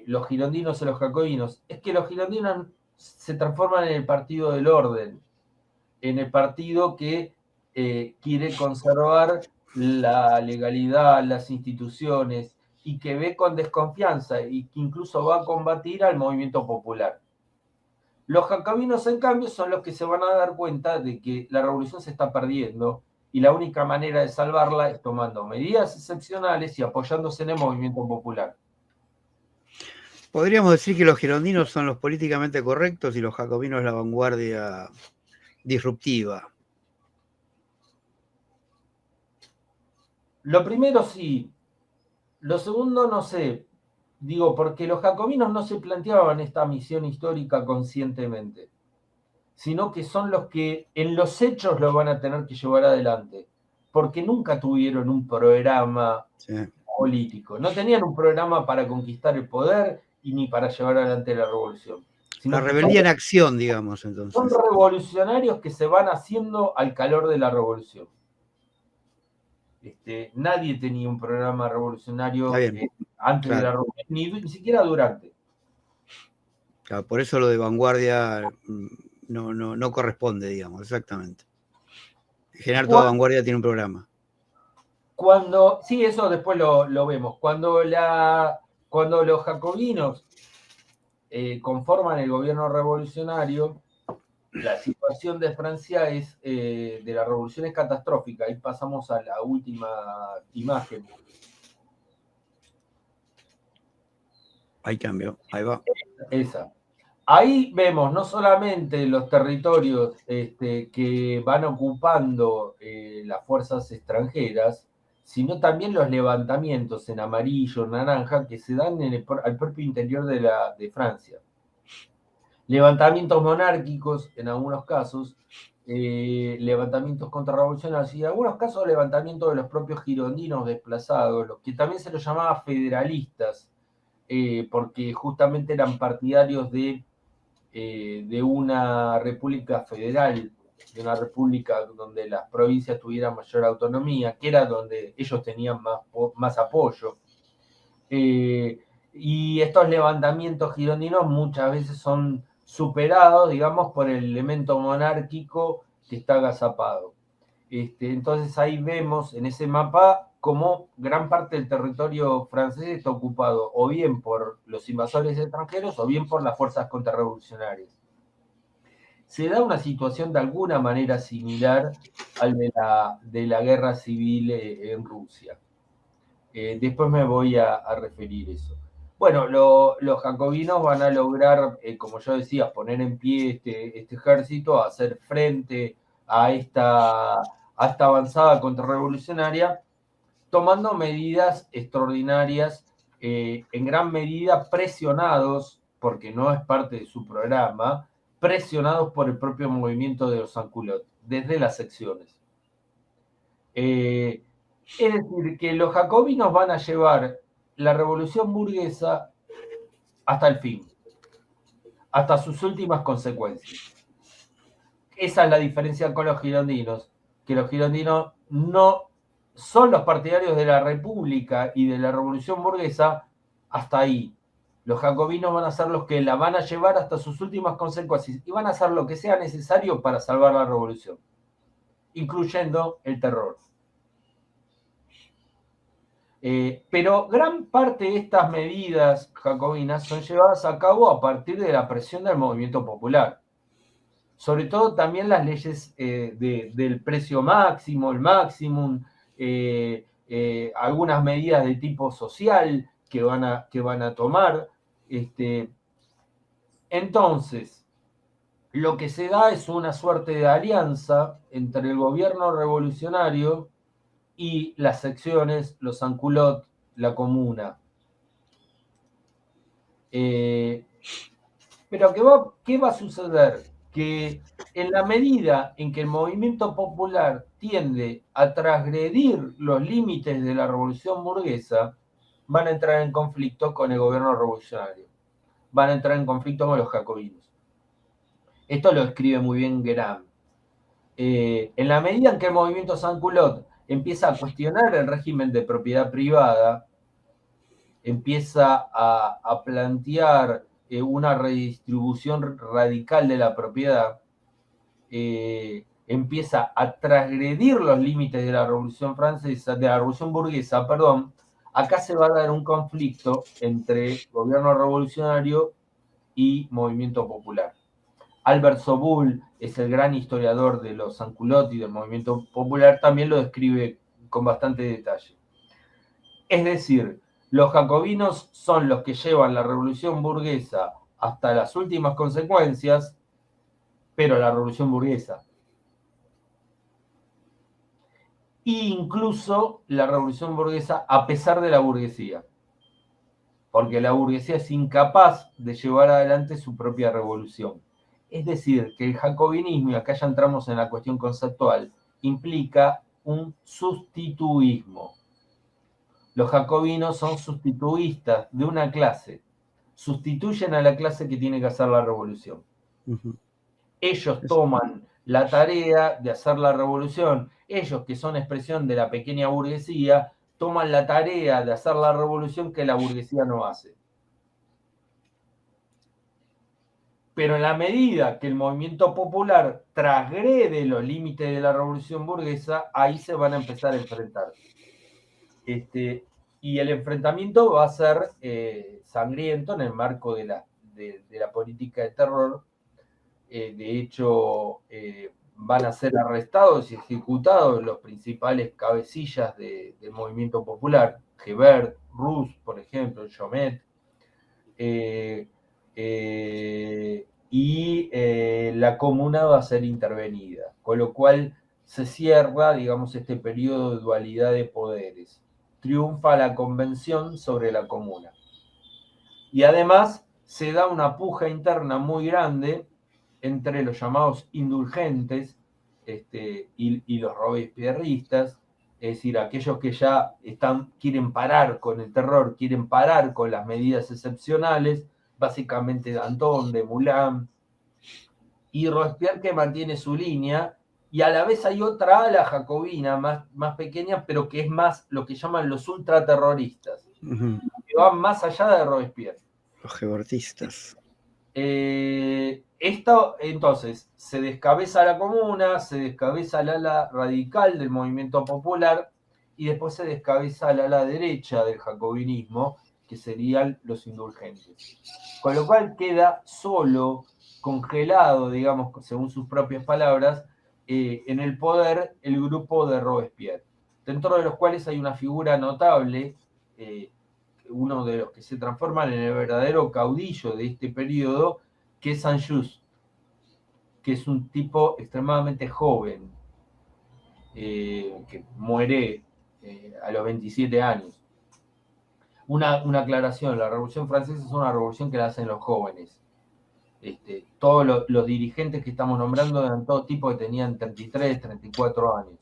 los girondinos y los jacobinos? Es que los girondinos se transforman en el partido del orden, en el partido que quiere conservar la legalidad, las instituciones, y que ve con desconfianza y que incluso va a combatir al movimiento popular. Los jacobinos, en cambio, son los que se van a dar cuenta de que la revolución se está perdiendo y la única manera de salvarla es tomando medidas excepcionales y apoyándose en el movimiento popular. Podríamos decir que los girondinos son los políticamente correctos y los jacobinos la vanguardia disruptiva. Lo primero sí, lo segundo no sé. Digo, porque los jacobinos no se planteaban esta misión histórica conscientemente, sino que son los que en los hechos lo van a tener que llevar adelante, porque nunca tuvieron un programa político, no tenían un programa para conquistar el poder y ni para llevar adelante la revolución. La rebeldía en acción, digamos, entonces. Son revolucionarios que se van haciendo al calor de la revolución. Nadie tenía un programa revolucionario antes de la revolución, ni siquiera durante. Claro, por eso lo de vanguardia no corresponde, digamos, exactamente. En general, toda vanguardia tiene un programa. Sí, eso después lo vemos. Cuando los jacobinos conforman el gobierno revolucionario, la situación de Francia de la revolución es catastrófica. Ahí pasamos a la última imagen. Ahí cambió, ahí va. Esa. Ahí vemos no solamente los territorios que van ocupando las fuerzas extranjeras, sino también los levantamientos en amarillo, naranja, que se dan al propio interior de Francia. Levantamientos monárquicos en algunos casos, levantamientos contrarrevolucionarios y en algunos casos levantamientos de los propios girondinos desplazados, los que también se los llamaba federalistas, porque justamente eran partidarios de una república federal, de una república donde las provincias tuvieran mayor autonomía, que era donde ellos tenían más apoyo. Y estos levantamientos girondinos muchas veces son superados, digamos, por el elemento monárquico que está agazapado. Entonces ahí vemos en ese mapa cómo gran parte del territorio francés está ocupado o bien por los invasores extranjeros o bien por las fuerzas contrarrevolucionarias. Se da una situación de alguna manera similar al de la guerra civil en Rusia. Después me voy a referir eso. Bueno, los jacobinos van a lograr, como yo decía, poner en pie este ejército, hacer frente a esta avanzada contrarrevolucionaria, tomando medidas extraordinarias, en gran medida presionados, porque no es parte de su programa, presionados por el propio movimiento de los sans-culottes, desde las secciones. Es decir, que los jacobinos van a llevar la revolución burguesa hasta el fin, hasta sus últimas consecuencias. Esa es la diferencia con los girondinos, que los girondinos no son los partidarios de la república y de la revolución burguesa hasta ahí. Los jacobinos van a ser los que la van a llevar hasta sus últimas consecuencias y van a hacer lo que sea necesario para salvar la revolución, incluyendo el terror. Pero gran parte de estas medidas jacobinas son llevadas a cabo a partir de la presión del movimiento popular. Sobre todo también las leyes del precio máximo, el máximum, algunas medidas de tipo social que van a tomar. Entonces, lo que se da es una suerte de alianza entre el gobierno revolucionario y las secciones, los sans-culottes, la comuna. Pero ¿qué va a suceder? Que en la medida en que el movimiento popular tiende a transgredir los límites de la revolución burguesa, van a entrar en conflicto con el gobierno revolucionario, van a entrar en conflicto con los jacobinos. Esto lo escribe muy bien Guérin. En la medida en que el movimiento sans-culottes empieza a cuestionar el régimen de propiedad privada, empieza a plantear una redistribución radical de la propiedad, empieza a transgredir los límites de la Revolución Francesa, de la Revolución Burguesa, perdón, acá se va a dar un conflicto entre gobierno revolucionario y movimiento popular. Albert Soboul es el gran historiador de los sans-culottes y del movimiento popular, también lo describe con bastante detalle. Es decir, los jacobinos son los que llevan la revolución burguesa hasta las últimas consecuencias, pero la revolución burguesa. E incluso la revolución burguesa a pesar de la burguesía. Porque la burguesía es incapaz de llevar adelante su propia revolución. Es decir, que el jacobinismo, y acá ya entramos en la cuestión conceptual, implica un sustituismo. Los jacobinos son sustituistas de una clase. Sustituyen a la clase que tiene que hacer la revolución. Ellos toman la tarea de hacer la revolución. Ellos, que son expresión de la pequeña burguesía, toman la tarea de hacer la revolución que la burguesía no hace. Pero en la medida que el movimiento popular transgrede los límites de la revolución burguesa, ahí se van a empezar a enfrentar. Y el enfrentamiento va a ser sangriento en el marco de la política de terror. De hecho, van a ser arrestados y ejecutados los principales cabecillas del movimiento popular, Hebert, Rousse, por ejemplo, Chomet, y la comuna va a ser intervenida, con lo cual se cierra, digamos, este periodo de dualidad de poderes. Triunfa la convención sobre la comuna. Y además se da una puja interna muy grande entre los llamados indulgentes y los robespierristas, es decir, aquellos que ya quieren parar con el terror, quieren parar con las medidas excepcionales, básicamente Danton, de Moulin, y Robespierre que mantiene su línea, y a la vez hay otra ala jacobina más pequeña, pero que es más lo que llaman los ultraterroristas, que van más allá de Robespierre. Los hebertistas. Entonces, se descabeza la comuna, se descabeza el ala radical del movimiento popular y después se descabeza el ala derecha del jacobinismo, que serían los indulgentes. Con lo cual queda solo, congelado, digamos, según sus propias palabras, en el poder el grupo de Robespierre, dentro de los cuales hay una figura notable, uno de los que se transforman en el verdadero caudillo de este periodo, que es Saint-Just, que es un tipo extremadamente joven, que muere a los 27 años. Una aclaración, la Revolución Francesa es una revolución que la hacen los jóvenes. Todos los dirigentes que estamos nombrando eran todo tipo que tenían 33, 34 años.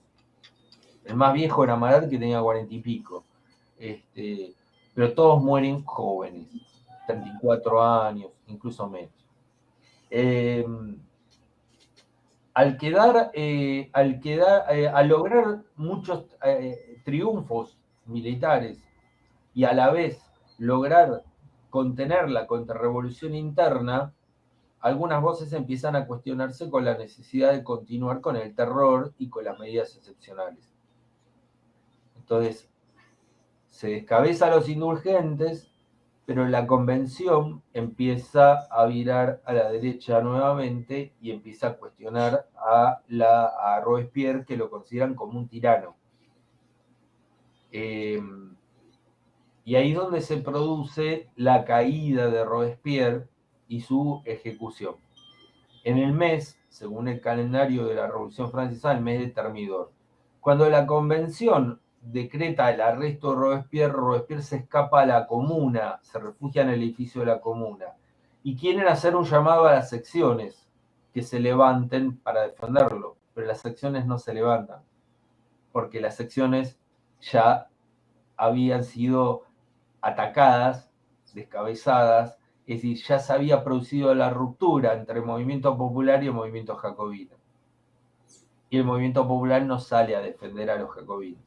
El más viejo era Marat, que tenía 40 y pico. Pero todos mueren jóvenes, 34 años, incluso menos. Al lograr muchos triunfos militares y a la vez lograr contener la contrarrevolución interna, algunas voces empiezan a cuestionarse con la necesidad de continuar con el terror y con las medidas excepcionales. Entonces, se descabeza a los indulgentes, pero la convención empieza a virar a la derecha nuevamente y empieza a cuestionar a Robespierre, que lo consideran como un tirano. Y ahí es donde se produce la caída de Robespierre y su ejecución. En el mes, según el calendario de la Revolución Francesa, el mes de Thermidor. Cuando la convención decreta el arresto de Robespierre, Robespierre se escapa a la comuna, se refugia en el edificio de la comuna, y quieren hacer un llamado a las secciones que se levanten para defenderlo, pero las secciones no se levantan, porque las secciones ya habían sido atacadas, descabezadas, es decir, ya se había producido la ruptura entre el movimiento popular y el movimiento jacobino. Y el movimiento popular no sale a defender a los jacobinos.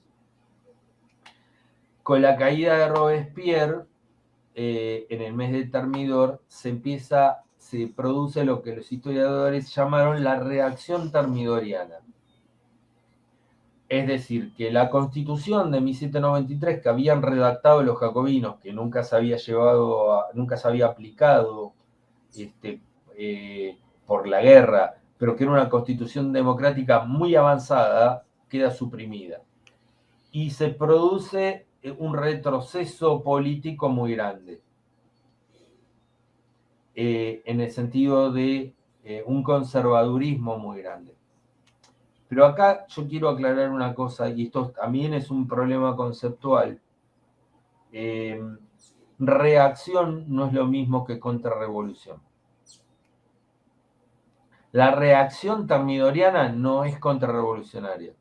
Con la caída de Robespierre, en el mes de Thermidor, se produce lo que los historiadores llamaron la reacción termidoriana. Es decir, que la Constitución de 1793 que habían redactado los jacobinos, que nunca se había aplicado por la guerra, pero que era una Constitución democrática muy avanzada, queda suprimida. Y se produce un retroceso político muy grande, en el sentido de un conservadurismo muy grande. Pero acá yo quiero aclarar una cosa, y esto también es un problema conceptual. Reacción no es lo mismo que contrarrevolución. La reacción termidoriana no es contrarrevolucionaria.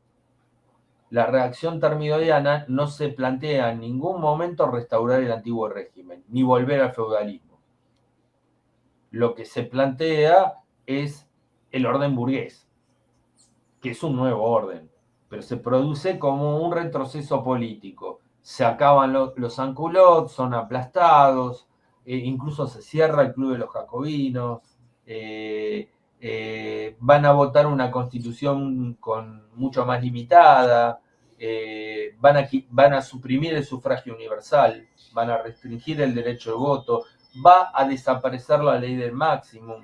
La reacción termidoriana no se plantea en ningún momento restaurar el antiguo régimen, ni volver al feudalismo. Lo que se plantea es el orden burgués, que es un nuevo orden, pero se produce como un retroceso político. Se acaban los sans-culottes, son aplastados, incluso se cierra el Club de los Jacobinos, van a votar una constitución mucho más limitada, van a suprimir el sufragio universal, van a restringir el derecho de voto, va a desaparecer la ley del máximo.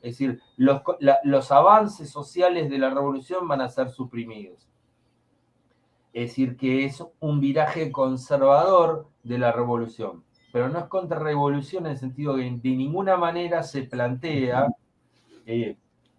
Es decir, los avances sociales de la revolución van a ser suprimidos. Es decir, que es un viraje conservador de la revolución. Pero no es contrarrevolución en el sentido de de ninguna manera se plantea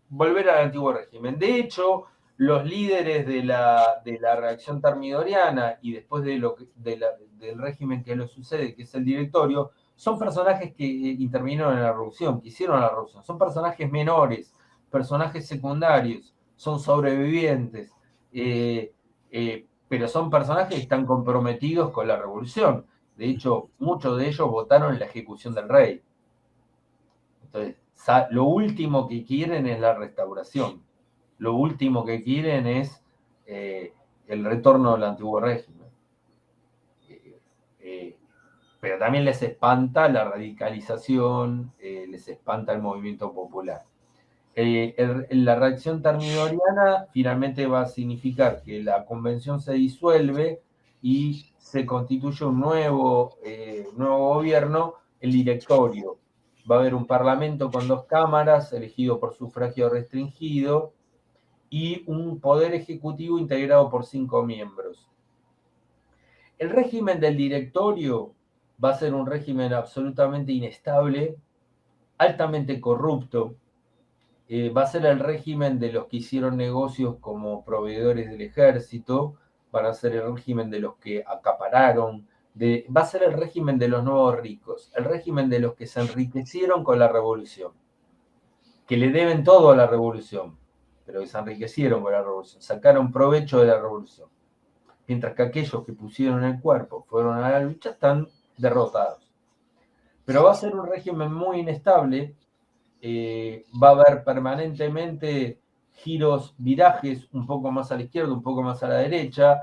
volver al antiguo régimen. De hecho, los líderes de la reacción termidoriana y después del régimen que lo sucede, que es el directorio, son personajes que intervinieron en la revolución, que hicieron la revolución. Son personajes menores, personajes secundarios, son sobrevivientes, pero son personajes que están comprometidos con la revolución. De hecho, muchos de ellos votaron en la ejecución del rey. Entonces, lo último que quieren es la restauración. Lo último que quieren es el retorno del antiguo régimen. Pero también les espanta la radicalización, les espanta el movimiento popular. La reacción termidoriana finalmente va a significar que la convención se disuelve y se constituye un nuevo gobierno, el directorio. Va a haber un parlamento con 2 cámaras, elegido por sufragio restringido, y un poder ejecutivo integrado por 5 miembros. El régimen del directorio va a ser un régimen absolutamente inestable, altamente corrupto. Va a ser el régimen de los que hicieron negocios como proveedores del ejército, van a ser el régimen de los que acapararon, va a ser el régimen de los nuevos ricos, el régimen de los que se enriquecieron con la revolución, que le deben todo a la revolución, pero que se enriquecieron con la revolución, sacaron provecho de la revolución. Mientras que aquellos que pusieron el cuerpo, fueron a la lucha, están derrotados. Pero va a ser un régimen muy inestable, va a haber permanentemente giros, virajes, un poco más a la izquierda, un poco más a la derecha.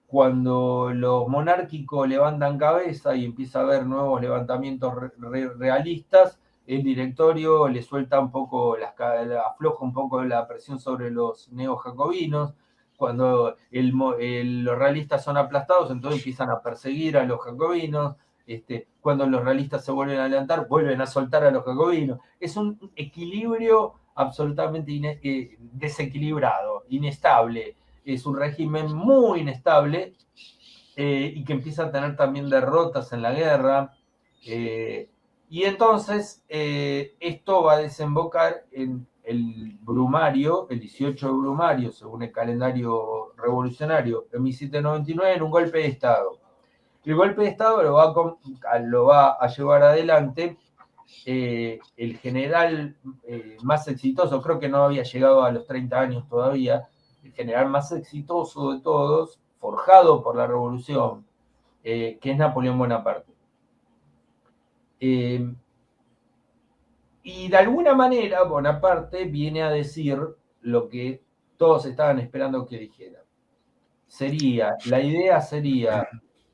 Cuando los monárquicos levantan cabeza y empieza a haber nuevos levantamientos realistas, el directorio le suelta un poco, afloja un poco la presión sobre los neojacobinos. cuando los realistas son aplastados, entonces empiezan a perseguir a los jacobinos. Cuando los realistas se vuelven a levantar, vuelven a soltar a los jacobinos. Es un equilibrio absolutamente desequilibrado, inestable. Es un régimen muy inestable y que empieza a tener también derrotas en la guerra. Y entonces esto va a desembocar en el Brumario, el 18 de Brumario, según el calendario revolucionario, en 1799, en un golpe de Estado. El golpe de Estado lo va a llevar adelante el general más exitoso, creo que no había llegado a los 30 años todavía, el general más exitoso de todos, forjado por la revolución, que es Napoleón Bonaparte. Y de alguna manera Bonaparte viene a decir lo que todos estaban esperando que dijera. La idea sería,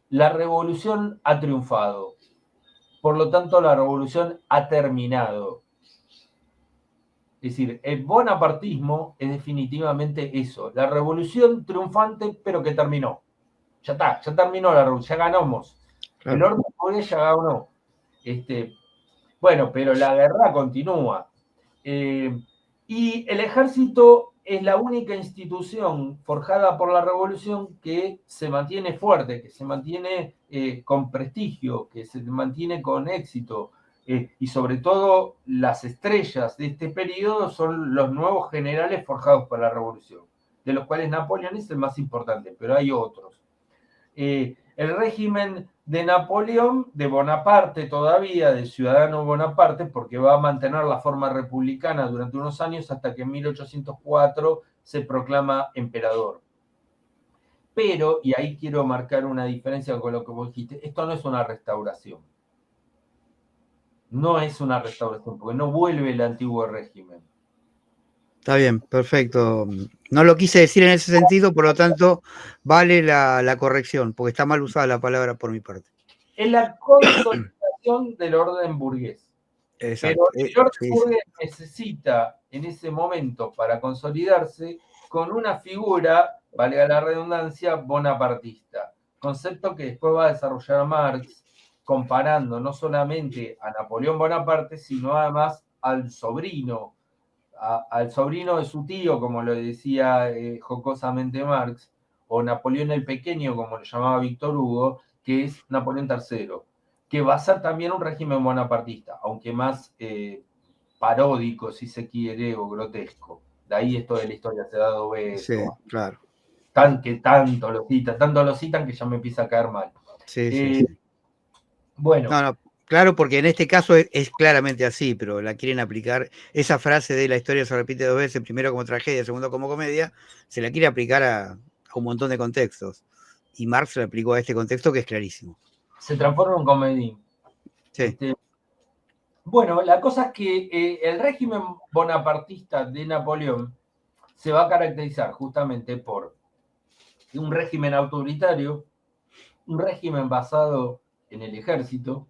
la revolución ha triunfado, por lo tanto la revolución ha terminado. Es decir, el bonapartismo es definitivamente eso, la revolución triunfante pero que terminó. Ya está, ya terminó la revolución, ya ganamos. Claro. El orden burgués ya ganó. Bueno, pero la guerra continúa. Y el ejército es la única institución forjada por la revolución que se mantiene fuerte, que se mantiene con prestigio, que se mantiene con éxito. Y sobre todo las estrellas de este periodo son los nuevos generales forjados por la revolución, de los cuales Napoleón es el más importante, pero hay otros. El régimen de Napoleón, de Bonaparte todavía, del ciudadano Bonaparte, porque va a mantener la forma republicana durante unos años hasta que en 1804 se proclama emperador. Pero, y ahí quiero marcar una diferencia con lo que vos dijiste, esto no es una restauración. No es una restauración, porque no vuelve el antiguo régimen. Está bien, perfecto. No lo quise decir en ese sentido, por lo tanto, vale la corrección, porque está mal usada la palabra por mi parte. Es la consolidación del orden burgués. Exacto. Pero el orden burgués necesita en ese momento, para consolidarse, con una figura, valga la redundancia, bonapartista. Concepto que después va a desarrollar Marx, comparando no solamente a Napoleón Bonaparte, sino además al sobrino de su tío, como lo decía jocosamente Marx, o Napoleón el Pequeño, como lo llamaba Víctor Hugo, que es Napoleón III, que va a ser también un régimen bonapartista, aunque más paródico, si se quiere, o grotesco. De ahí esto de la historia se ha dado veces. Sí, claro. Tanto lo citan que ya me empieza a caer mal. Sí. Bueno. No, claro, porque en este caso es claramente así, pero la quieren aplicar. Esa frase de la historia se repite dos veces, primero como tragedia, segundo como comedia, se la quiere aplicar a un montón de contextos. Y Marx la aplicó a este contexto que es clarísimo. Se transforma en comedín. Sí. Bueno, la cosa es que el régimen bonapartista de Napoleón se va a caracterizar justamente por un régimen autoritario, un régimen basado en el ejército,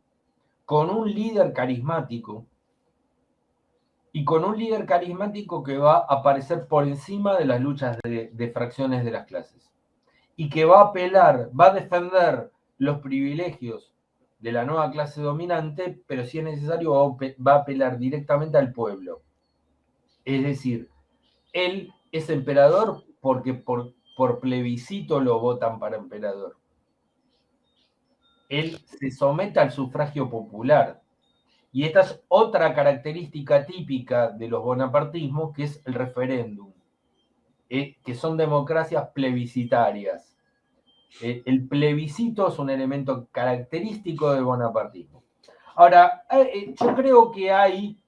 con un líder carismático, y con un líder carismático que va a aparecer por encima de las luchas de fracciones de las clases, y que va a defender los privilegios de la nueva clase dominante, pero si es necesario va a apelar directamente al pueblo. Es decir, él es emperador porque por plebiscito lo votan para emperador. Él se somete al sufragio popular. Y esta es otra característica típica de los bonapartismos, que es el referéndum, que son democracias plebiscitarias. El plebiscito es un elemento característico del bonapartismo. Ahora, yo creo que hay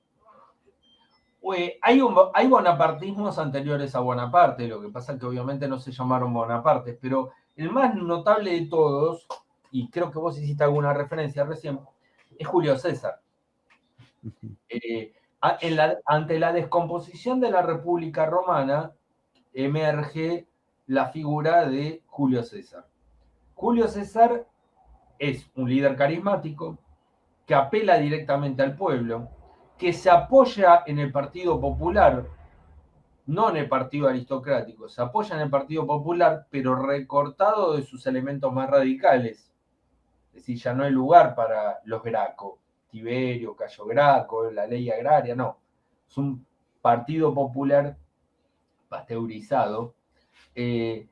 bonapartismos anteriores a Bonaparte, lo que pasa es que obviamente no se llamaron Bonapartes, pero el más notable de todos, y creo que vos hiciste alguna referencia recién, es Julio César. Ante la descomposición de la República Romana, emerge la figura de Julio César. Julio César es un líder carismático que apela directamente al pueblo, que se apoya en el Partido Popular, no en el partido aristocrático, se apoya en el Partido Popular, pero recortado de sus elementos más radicales. Es decir, ya no hay lugar para los Graco, Tiberio, Cayo Graco, la ley agraria, no. Es un Partido Popular pasteurizado. Se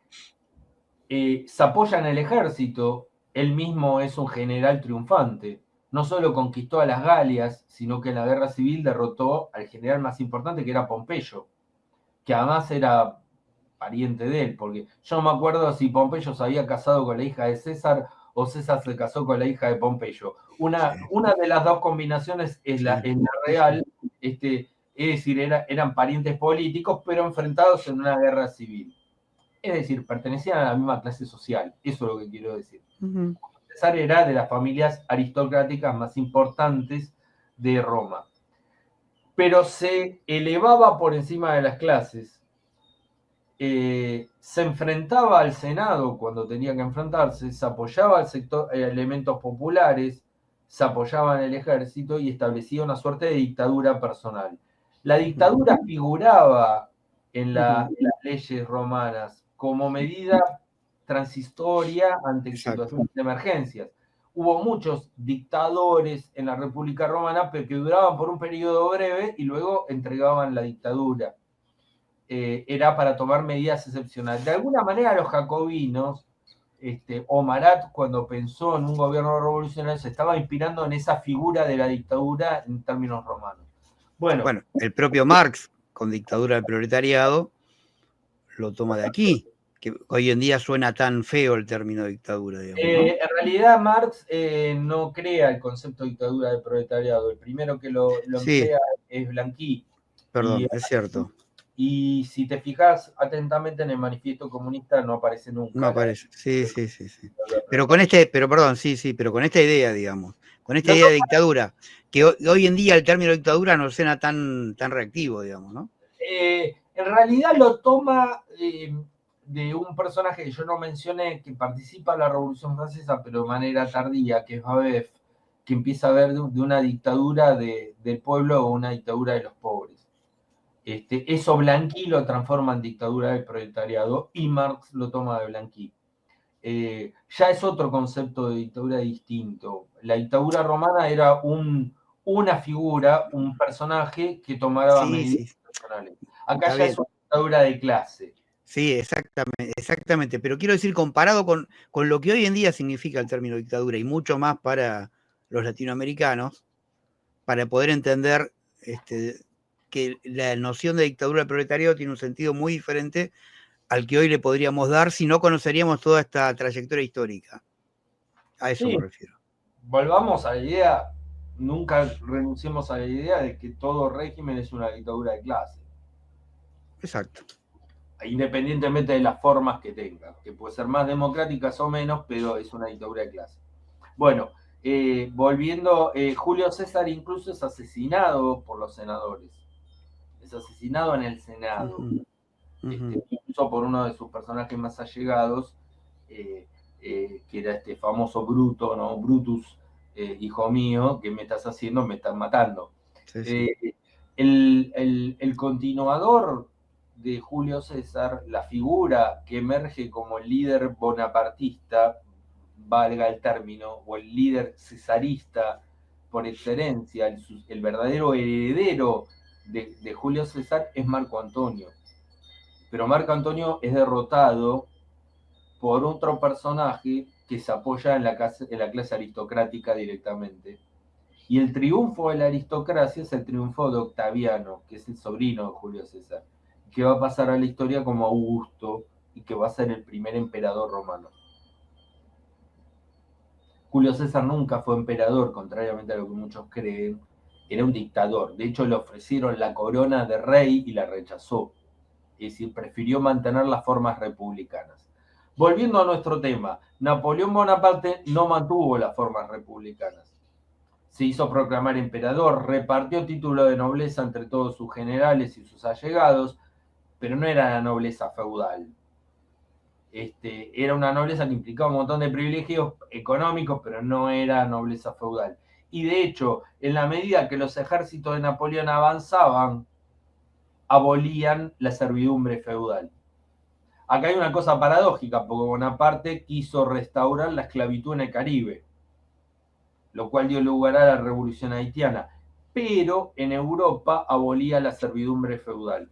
apoya en el ejército, él mismo es un general triunfante. No solo conquistó a las Galias, sino que en la guerra civil derrotó al general más importante, que era Pompeyo, que además era pariente de él, porque yo no me acuerdo si Pompeyo se había casado con la hija de César o César se casó con la hija de Pompeyo. Una de las dos combinaciones es la real, es decir, eran parientes políticos, pero enfrentados en una guerra civil. Es decir, pertenecían a la misma clase social, eso es lo que quiero decir. César era de las familias aristocráticas más importantes de Roma, pero se elevaba por encima de las clases. Se enfrentaba al Senado cuando tenía que enfrentarse, se apoyaba al sector, elementos populares, se apoyaba en el ejército y establecía una suerte de dictadura personal. La dictadura figuraba en las leyes romanas como medida transitoria ante situaciones de emergencias. Hubo muchos dictadores en la República Romana, pero que duraban por un periodo breve y luego entregaban la dictadura. Era para tomar medidas excepcionales. De alguna manera los jacobinos, o Marat, cuando pensó en un gobierno revolucionario, se estaba inspirando en esa figura de la dictadura en términos romanos. Bueno, el propio Marx, con Dictadura del Proletariado, lo toma de aquí, que hoy en día suena tan feo el término dictadura, digamos, ¿no? En realidad Marx no crea el concepto de dictadura del proletariado. El primero que lo emplea es Blanqui. Perdón, es cierto. Y si te fijas atentamente en el manifiesto comunista no aparece nunca. No aparece, sí. Pero con esta idea, digamos, con esta idea de dictadura, que hoy en día el término dictadura no suena tan reactivo, digamos, ¿no? En realidad lo toma de un personaje que yo no mencioné, que participa en la Revolución Francesa, pero de manera tardía, que es Babeuf, que empieza a ver de una dictadura del pueblo o una dictadura de los pobres. Eso Blanqui lo transforma en dictadura del proletariado y Marx lo toma de Blanqui. Ya es otro concepto de dictadura distinto. La dictadura romana era una figura, un personaje que tomaba medidas personales. Acá ya es una dictadura de clase. Sí, exactamente. Pero quiero decir, comparado con lo que hoy en día significa el término dictadura y mucho más para los latinoamericanos, para poder entender que la noción de dictadura del proletariado tiene un sentido muy diferente al que hoy le podríamos dar si no conoceríamos toda esta trayectoria histórica. A eso me refiero. Volvamos a la idea, nunca renunciemos a la idea de que todo régimen es una dictadura de clase. Exacto. Independientemente de las formas que tenga, que puede ser más democráticas o menos, pero es una dictadura de clase. Bueno, volviendo, Julio César incluso es asesinado por los senadores. Es asesinado en el Senado. Incluso por uno de sus personajes más allegados, que era este famoso Bruto, ¿no? Brutus, hijo mío, ¿qué me estás haciendo? Me estás matando. El continuador de Julio César, la figura que emerge como el líder bonapartista, valga el término, o el líder cesarista por excelencia, el verdadero heredero de Julio César es Marco Antonio. Pero Marco Antonio es derrotado por otro personaje que se apoya en la clase aristocrática directamente. Y el triunfo de la aristocracia es el triunfo de Octaviano, que es el sobrino de Julio César, que va a pasar a la historia como Augusto y que va a ser el primer emperador romano. Julio César nunca fue emperador, contrariamente a lo que muchos creen, era un dictador. De hecho, le ofrecieron la corona de rey y la rechazó. Es decir, prefirió mantener las formas republicanas. Volviendo a nuestro tema, Napoleón Bonaparte no mantuvo las formas republicanas. Se hizo proclamar emperador, repartió título de nobleza entre todos sus generales y sus allegados, pero no era la nobleza feudal. Era una nobleza que implicaba un montón de privilegios económicos, pero no era nobleza feudal. Y de hecho, en la medida que los ejércitos de Napoleón avanzaban abolían la servidumbre feudal. Acá hay una cosa paradójica, porque Bonaparte quiso restaurar la esclavitud en el Caribe, lo cual dio lugar a la Revolución Haitiana, pero en Europa abolía la servidumbre feudal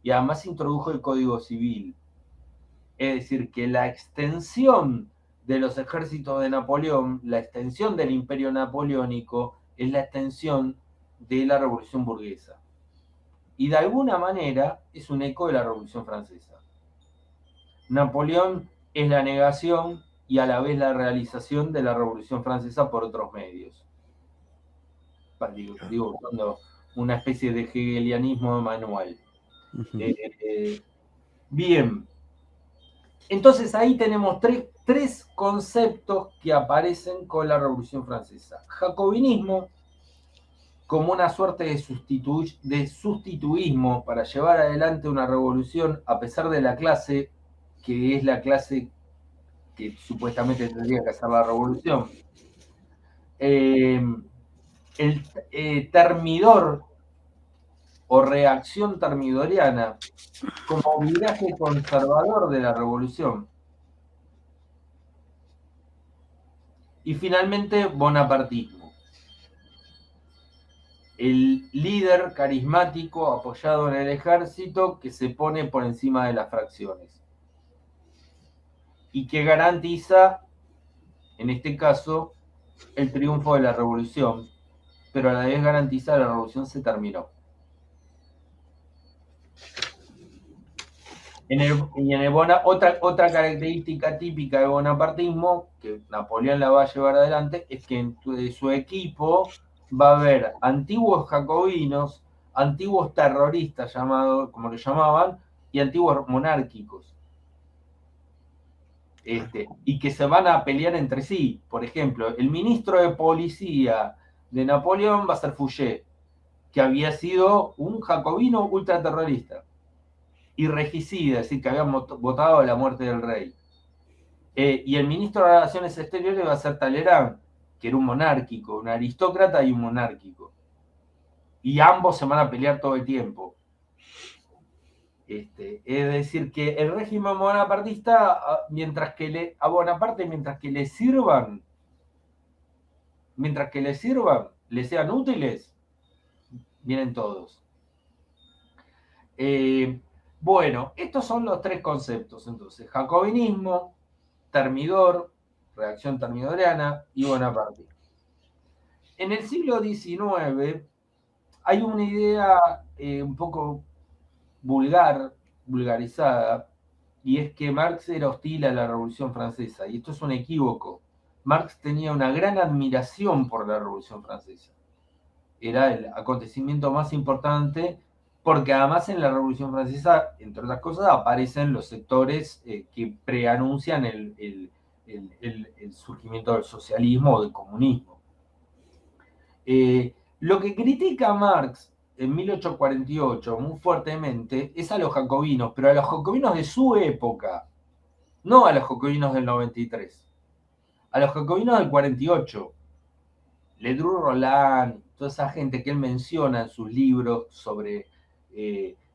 y además introdujo el Código Civil. Es decir, que la extensión de los ejércitos de Napoleón, la extensión del imperio napoleónico, es la extensión de la Revolución Burguesa. Y de alguna manera es un eco de la Revolución Francesa. Napoleón es la negación y a la vez la realización de la Revolución Francesa por otros medios. Digo, una especie de hegelianismo manual. Bien. Entonces ahí tenemos tres conceptos que aparecen con la Revolución Francesa. Jacobinismo, como una suerte de sustituismo para llevar adelante una revolución a pesar de la clase, que es la clase que supuestamente tendría que hacer la revolución. El termidor o reacción termidoriana como viraje conservador de la revolución. Y finalmente, bonapartismo. El líder carismático apoyado en el ejército que se pone por encima de las fracciones y que garantiza, en este caso, el triunfo de la revolución, pero a la vez garantiza que la revolución se terminó. Otra característica típica del bonapartismo, que Napoleón la va a llevar adelante, es que en su equipo va a haber antiguos jacobinos, antiguos terroristas, como lo llamaban, y antiguos monárquicos. Y que se van a pelear entre sí. Por ejemplo, el ministro de policía de Napoleón va a ser Fouché, que había sido un jacobino ultraterrorista y regicida, es decir, que habían votado la muerte del rey. Y el ministro de Relaciones Exteriores va a ser Talleyrand, que era un monárquico, un aristócrata y un monárquico. Y ambos se van a pelear todo el tiempo. Es decir, que el régimen bonapartista, mientras que le sirvan, le sean útiles, vienen todos. Bueno, estos son los tres conceptos, entonces, jacobinismo, termidor, reacción termidoriana y bonapartismo. En el siglo XIX hay una idea un poco vulgarizada, y es que Marx era hostil a la Revolución Francesa, y esto es un equívoco. Marx tenía una gran admiración por la Revolución Francesa. Era el acontecimiento más importante, porque además en la Revolución Francesa, entre otras cosas, aparecen los sectores que preanuncian el surgimiento del socialismo o del comunismo. Lo que critica Marx en 1848 muy fuertemente es a los jacobinos, pero a los jacobinos de su época, no a los jacobinos del 93, a los jacobinos del 48. Ledru-Rollin, toda esa gente que él menciona en sus libros sobre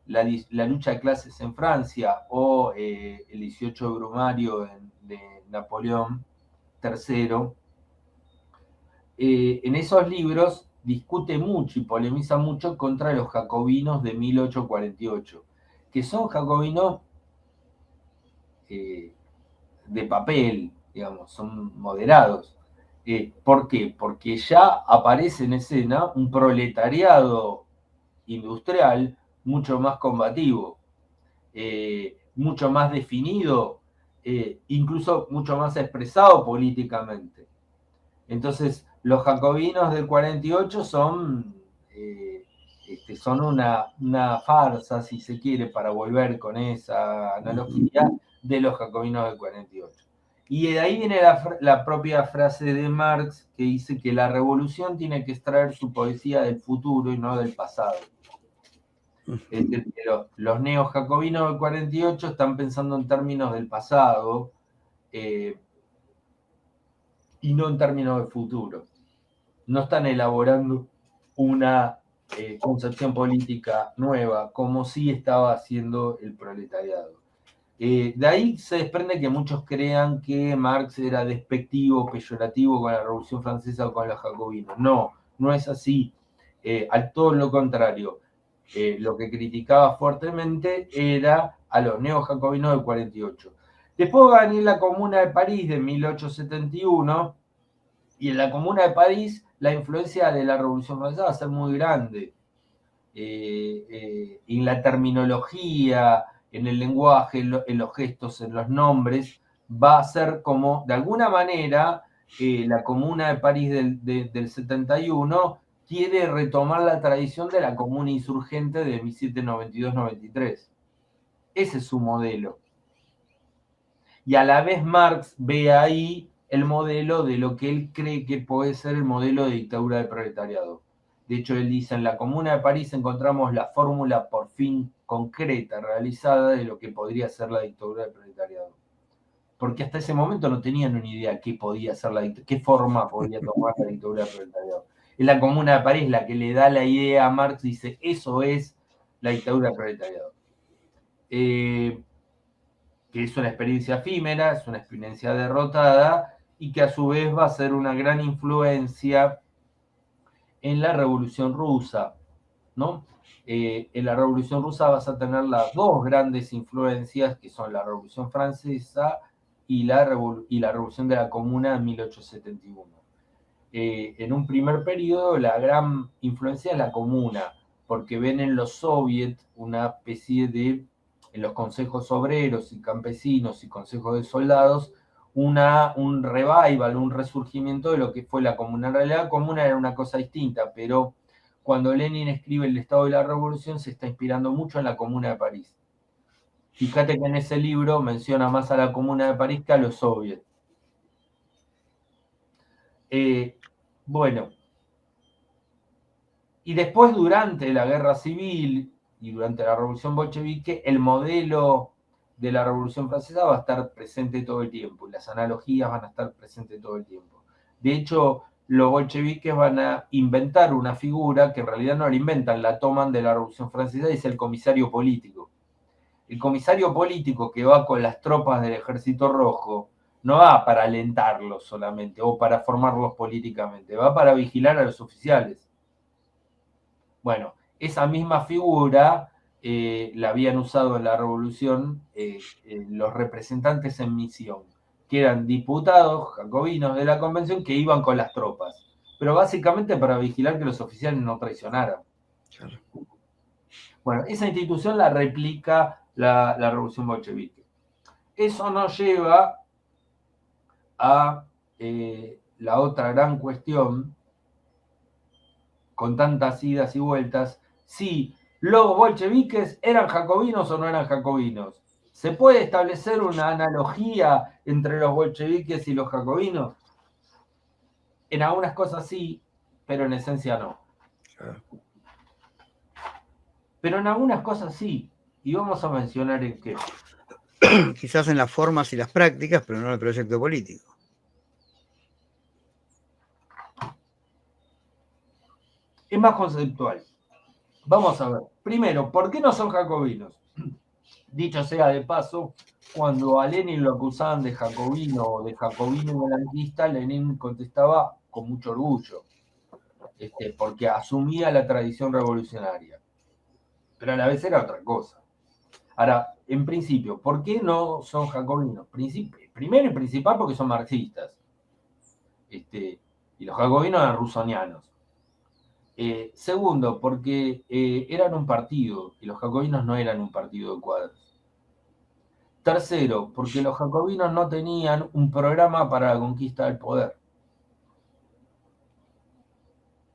la lucha de clases en Francia o el 18 de Brumario de Napoleón III, en esos libros discute mucho y polemiza mucho contra los jacobinos de 1848, que son jacobinos de papel, digamos, son moderados. ¿Por qué? Porque ya aparece en escena un proletariado industrial mucho más combativo, mucho más definido, incluso mucho más expresado políticamente. Entonces, los jacobinos del 48 son una farsa, si se quiere, para volver con esa analogía, de los jacobinos del 48. Y de ahí viene la propia frase de Marx que dice que la revolución tiene que extraer su poesía del futuro y no del pasado. Es decir, que los neojacobinos del 48 están pensando en términos del pasado y no en términos del futuro. No están elaborando una concepción política nueva, como sí estaba haciendo el proletariado. De ahí se desprende que muchos crean que Marx era despectivo, peyorativo con la Revolución Francesa o con los jacobinos. No, no es así. Al todo lo contrario. Lo que criticaba fuertemente era a los neojacobinos del 48. Después va a venir la Comuna de París de 1871, y en la Comuna de París la influencia de la Revolución Francesa va a ser muy grande. En la terminología, en el lenguaje, en los gestos, en los nombres, va a ser como, de alguna manera, la Comuna de París del 71 quiere retomar la tradición de la Comuna Insurgente de 1792-93. Ese es su modelo. Y a la vez Marx ve ahí el modelo de lo que él cree que puede ser el modelo de dictadura del proletariado. De hecho, él dice, en la Comuna de París encontramos la fórmula por fin concreta, realizada, de lo que podría ser la dictadura del proletariado. Porque hasta ese momento no tenían una idea qué podía ser la dictadura, qué forma podía tomar la dictadura del proletariado. Es la Comuna de París la que le da la idea a Marx, dice, eso es la dictadura del proletariado. Que es una experiencia efímera, es una experiencia derrotada, y que a su vez va a ser una gran influencia en la Revolución Rusa, ¿no? En la Revolución Rusa vas a tener las dos grandes influencias, que son la Revolución Francesa y la Revolución de la Comuna de 1871. En un primer periodo, la gran influencia es la Comuna, porque ven en los soviets una especie de, en los consejos obreros y campesinos y consejos de soldados, un revival, un resurgimiento de lo que fue la Comuna. En realidad la Comuna era una cosa distinta, pero cuando Lenin escribe El Estado de la Revolución se está inspirando mucho en la Comuna de París. Fíjate que en ese libro menciona más a la Comuna de París que a los soviets. Bueno, y después durante la Guerra Civil y durante la Revolución Bolchevique, el modelo de la Revolución Francesa va a estar presente todo el tiempo, y las analogías van a estar presentes todo el tiempo. De hecho, los bolcheviques van a inventar una figura que en realidad no la inventan, la toman de la Revolución Francesa, y es el comisario político. El comisario político que va con las tropas del Ejército Rojo no va para alentarlos solamente o para formarlos políticamente, va para vigilar a los oficiales. Bueno, esa misma figura la habían usado en la Revolución los representantes en misión, que eran diputados jacobinos de la Convención que iban con las tropas, pero básicamente para vigilar que los oficiales no traicionaran. Claro. Bueno, esa institución la replica la Revolución Bolchevique. Eso nos lleva a la otra gran cuestión, con tantas idas y vueltas, si los bolcheviques eran jacobinos o no eran jacobinos. ¿Se puede establecer una analogía entre los bolcheviques y los jacobinos? En algunas cosas sí, pero en esencia no. Pero en algunas cosas sí, y vamos a mencionar en qué. Quizás en las formas y las prácticas, pero no en el proyecto político. Es más conceptual. Vamos a ver. Primero, ¿por qué no son jacobinos? Dicho sea de paso, cuando a Lenin lo acusaban de jacobino o de jacobino blanquista, Lenin contestaba con mucho orgullo, porque asumía la tradición revolucionaria. Pero a la vez era otra cosa. Ahora, en principio, ¿por qué no son jacobinos? Primero y principal porque son marxistas. Y los jacobinos eran rusonianos. Segundo, porque eran un partido y los jacobinos no eran un partido de cuadros. Tercero, porque los jacobinos no tenían un programa para la conquista del poder.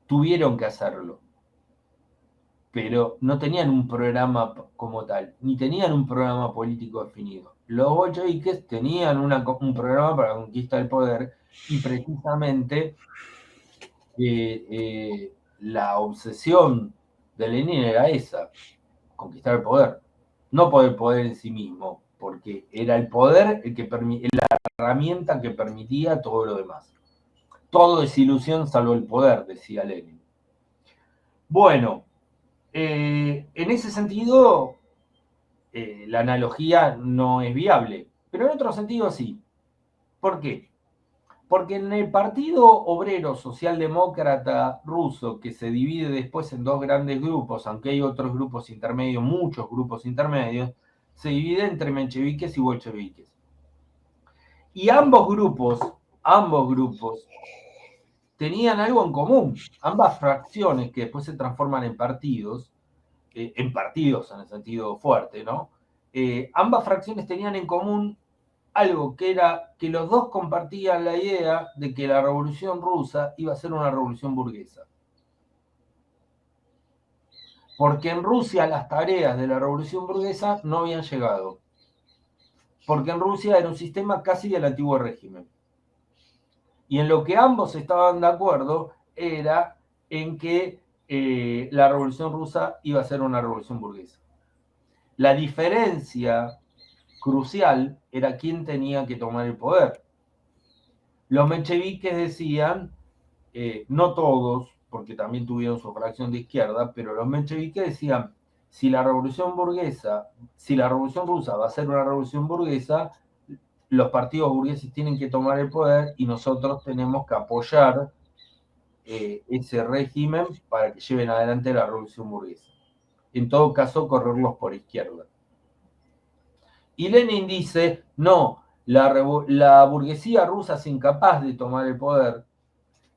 Tuvieron que hacerlo, pero no tenían un programa como tal, ni tenían un programa político definido. Los bolcheviques tenían un programa para la conquista del poder, y precisamente la obsesión de Lenin era esa, conquistar el poder, no por el poder en sí mismo, porque era el poder el que la herramienta que permitía todo lo demás. Todo es ilusión salvo el poder, decía Lenin. Bueno, en ese sentido, la analogía no es viable, pero en otro sentido sí. ¿Por qué? Porque en el Partido Obrero Socialdemócrata ruso, que se divide después en dos grandes grupos, aunque hay otros grupos intermedios, muchos grupos intermedios, se divide entre mencheviques y bolcheviques. Y ambos grupos tenían algo en común. Ambas fracciones que después se transforman en partidos en el sentido fuerte, ¿no? Ambas fracciones tenían en común algo que era que los dos compartían la idea de que la revolución rusa iba a ser una revolución burguesa. Porque en Rusia las tareas de la revolución burguesa no habían llegado. Porque en Rusia era un sistema casi del antiguo régimen. Y en lo que ambos estaban de acuerdo era en que la revolución rusa iba a ser una revolución burguesa. La diferencia crucial era quién tenía que tomar el poder. Los mencheviques decían, no todos, porque también tuvieron su fracción de izquierda, pero los mencheviques decían, si la revolución rusa va a ser una revolución burguesa, los partidos burgueses tienen que tomar el poder y nosotros tenemos que apoyar ese régimen para que lleven adelante la revolución burguesa. En todo caso, correrlos por izquierda. Y Lenin dice, no, la burguesía rusa es incapaz de tomar el poder,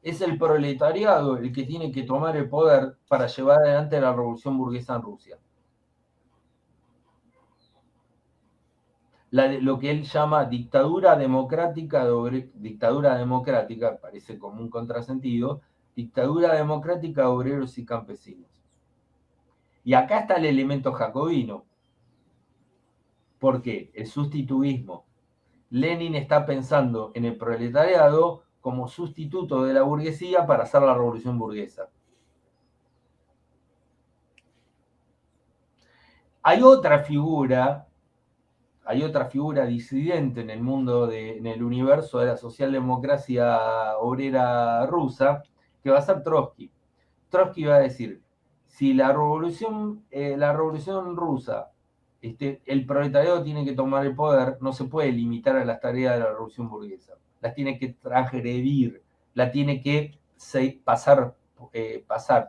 es el proletariado el que tiene que tomar el poder para llevar adelante la revolución burguesa en Rusia. Lo que él llama dictadura democrática, parece como un contrasentido, dictadura democrática de obreros y campesinos. Y acá está el elemento jacobino. ¿Por qué? El sustituismo. Lenin está pensando en el proletariado como sustituto de la burguesía para hacer la revolución burguesa. Hay otra figura disidente en el mundo, en el universo de la socialdemocracia obrera rusa, que va a ser Trotsky. Trotsky va a decir, si la revolución rusa, el proletariado tiene que tomar el poder, no se puede limitar a las tareas de la revolución burguesa. Las tiene que transgredir, la tiene que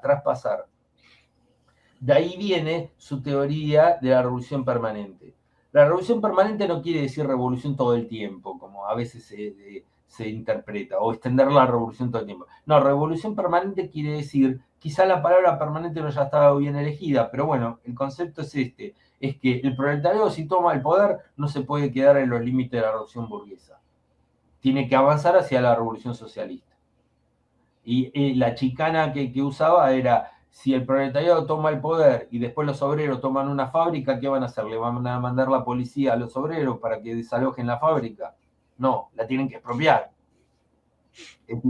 traspasar. De ahí viene su teoría de la revolución permanente. La revolución permanente no quiere decir revolución todo el tiempo, como a veces se interpreta, o extender la revolución todo el tiempo. No, revolución permanente quiere decir, quizá la palabra permanente no ya estaba bien elegida, pero bueno, el concepto es es que el proletariado si toma el poder no se puede quedar en los límites de la revolución burguesa. Tiene que avanzar hacia la revolución socialista. Y la chicana que usaba era, si el proletariado toma el poder y después los obreros toman una fábrica, ¿qué van a hacer? ¿Le van a mandar la policía a los obreros para que desalojen la fábrica? No, la tienen que expropiar.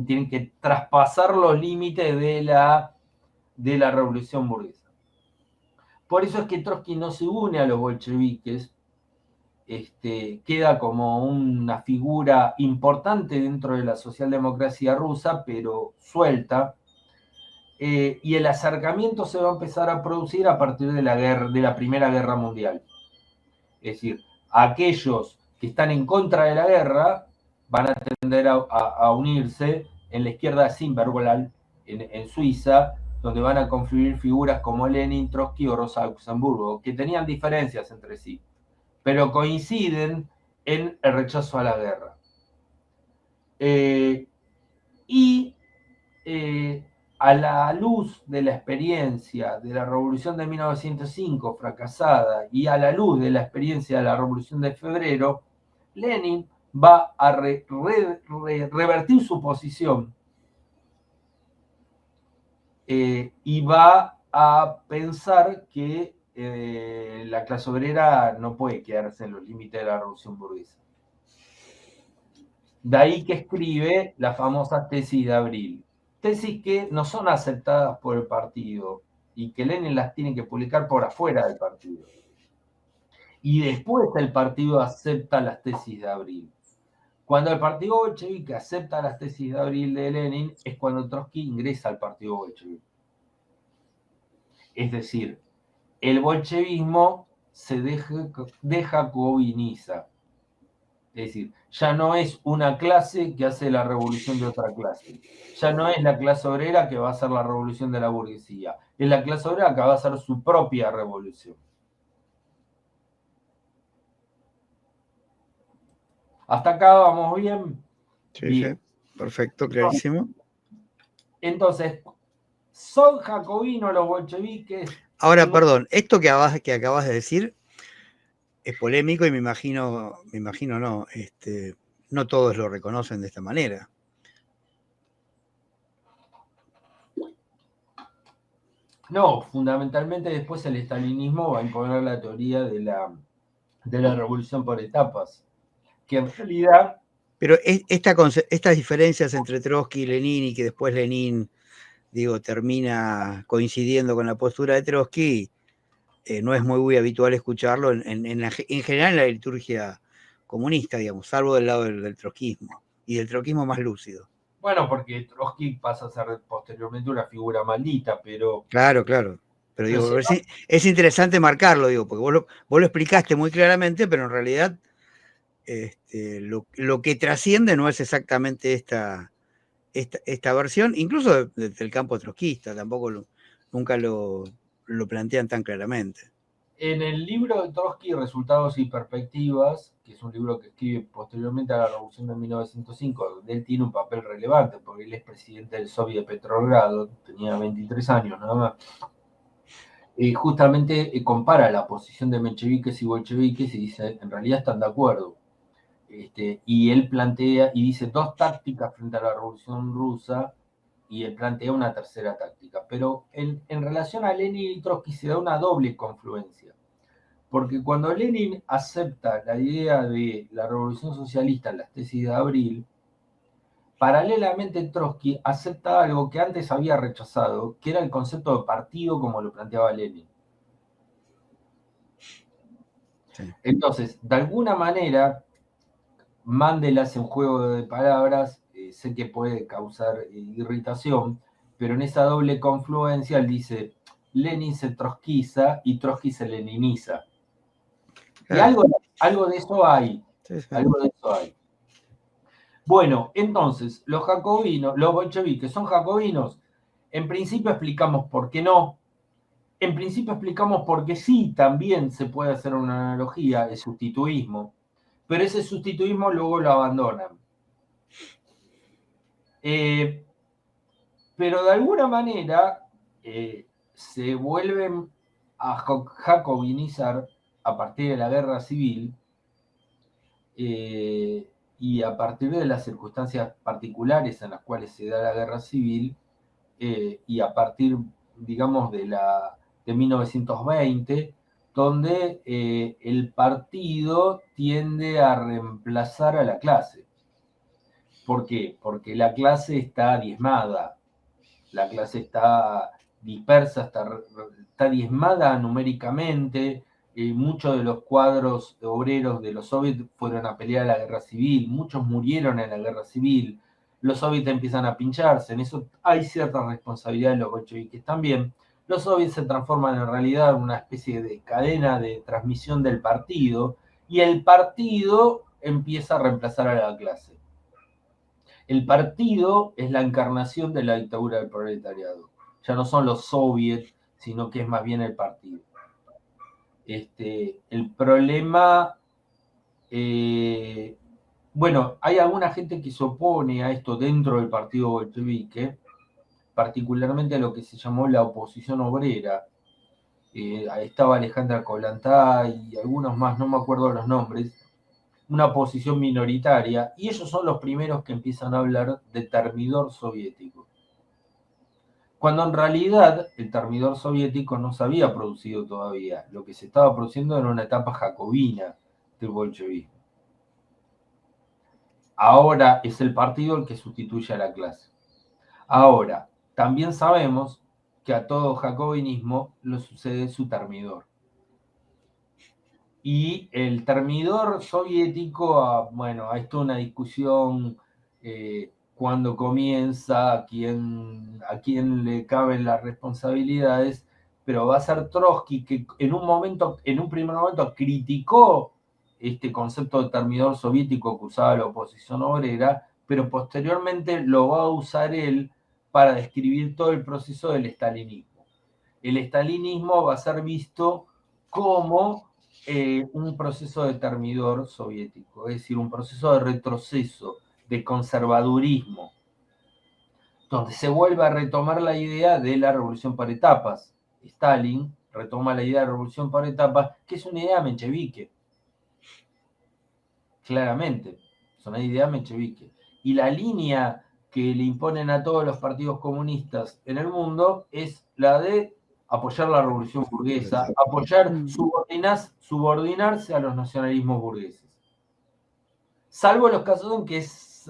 Tienen que traspasar los límites de la revolución burguesa. Por eso es que Trotsky no se une a los bolcheviques, queda como una figura importante dentro de la socialdemocracia rusa, pero suelta. Y el acercamiento se va a empezar a producir a partir de la Primera Guerra Mundial. Es decir, aquellos que están en contra de la guerra van a tender a unirse en la izquierda de Simbergolal, en Suiza, donde van a confluir figuras como Lenin, Trotsky o Rosa Luxemburgo, que tenían diferencias entre sí, pero coinciden en el rechazo a la guerra. A la luz de la experiencia de la Revolución de 1905 fracasada y a la luz de la experiencia de la Revolución de Febrero, Lenin va a revertir su posición y va a pensar que la clase obrera no puede quedarse en los límites de la Revolución burguesa. De ahí que escribe la famosa tesis de abril. Tesis que no son aceptadas por el partido y que Lenin las tiene que publicar por afuera del partido. Y después el partido acepta las tesis de abril. Cuando el partido bolchevique acepta las tesis de abril de Lenin es cuando Trotsky ingresa al partido bolchevique. Es decir, el bolchevismo se jacobiniza. Es decir, ya no es una clase que hace la revolución de otra clase. Ya no es la clase obrera que va a hacer la revolución de la burguesía. Es la clase obrera que va a hacer su propia revolución. ¿Hasta acá vamos bien? Sí, sí. Bien. Perfecto, clarísimo. Entonces, ¿son jacobinos los bolcheviques? Ahora, perdón, esto que acabas de decir es polémico y me imagino no, no todos lo reconocen de esta manera. No, fundamentalmente después el estalinismo va a imponer la teoría de la revolución por etapas, que en realidad... Pero estas diferencias entre Trotsky y Lenin, y que después Lenin, digo, termina coincidiendo con la postura de Trotsky, no es muy habitual escucharlo en general en la liturgia comunista, digamos, salvo del lado del trotskismo, y del trotskismo más lúcido. Bueno, porque Trotsky pasa a ser posteriormente una figura maldita, pero... Claro. Pero digo, es interesante marcarlo, digo, porque vos lo explicaste muy claramente, pero en realidad lo que trasciende no es exactamente esta versión, incluso desde el campo trotskista, tampoco nunca lo plantean tan claramente. En el libro de Trotsky, Resultados y Perspectivas, que es un libro que escribe posteriormente a la Revolución de 1905, donde él tiene un papel relevante, porque él es presidente del Soviet de Petrogrado, tenía 23 años nada más, justamente compara la posición de mencheviques y bolcheviques y dice, en realidad están de acuerdo. Y él plantea y dice dos tácticas frente a la Revolución Rusa, y él plantea una tercera táctica. Pero en relación a Lenin y Trotsky se da una doble confluencia. Porque cuando Lenin acepta la idea de la revolución socialista en las tesis de Abril, paralelamente Trotsky acepta algo que antes había rechazado, que era el concepto de partido como lo planteaba Lenin. Sí. Entonces, de alguna manera, Mandel hace un juego de palabras, sé que puede causar irritación, pero en esa doble confluencia él dice, Lenin se trotskiza y Trotsky se leniniza. Claro. Y algo de eso hay. Sí. Algo de eso hay. Bueno, entonces, los jacobinos, los bolcheviques, ¿son jacobinos? En principio explicamos por qué no. En principio explicamos por qué sí, también se puede hacer una analogía, el sustituismo. Pero ese sustituismo luego lo abandonan. Pero de alguna manera se vuelven a jacobinizar a partir de la guerra civil y a partir de las circunstancias particulares en las cuales se da la guerra civil y a partir, digamos, de 1920, donde el partido tiende a reemplazar a la clase. ¿Por qué? Porque la clase está diezmada, la clase está dispersa, está diezmada numéricamente. Muchos de los cuadros obreros de los soviets fueron a pelear a la guerra civil, muchos murieron en la guerra civil, los soviets empiezan a pincharse, en eso hay cierta responsabilidad de los bolcheviques también. Los soviets se transforman en realidad en una especie de cadena de transmisión del partido y el partido empieza a reemplazar a la clase. El partido es la encarnación de la dictadura del proletariado. Ya no son los soviets, sino que es más bien el partido. El problema, bueno, hay alguna gente que se opone a esto dentro del partido bolchevique, particularmente a lo que se llamó la oposición obrera. Estaba Alejandra Kollontai y algunos más, no me acuerdo los nombres, una posición minoritaria, y ellos son los primeros que empiezan a hablar de termidor soviético. Cuando en realidad el termidor soviético no se había producido todavía. Lo que se estaba produciendo era una etapa jacobina del bolchevismo. Ahora es el partido el que sustituye a la clase. Ahora, también sabemos que a todo jacobinismo le sucede su termidor. Y el termidor soviético, bueno, hay toda una discusión cuando comienza, a quién le caben las responsabilidades, pero va a ser Trotsky, que en un primer momento criticó este concepto de termidor soviético que usaba la oposición obrera, pero posteriormente lo va a usar él para describir todo el proceso del estalinismo. El estalinismo va a ser visto como un proceso de termidor soviético, es decir, un proceso de retroceso, de conservadurismo, donde se vuelve a retomar la idea de la revolución por etapas. Stalin retoma la idea de revolución por etapas, que es una idea menchevique. Claramente, es una idea menchevique. Y la línea que le imponen a todos los partidos comunistas en el mundo es la de apoyar la revolución burguesa, apoyar, subordinarse a los nacionalismos burgueses. Salvo los casos en que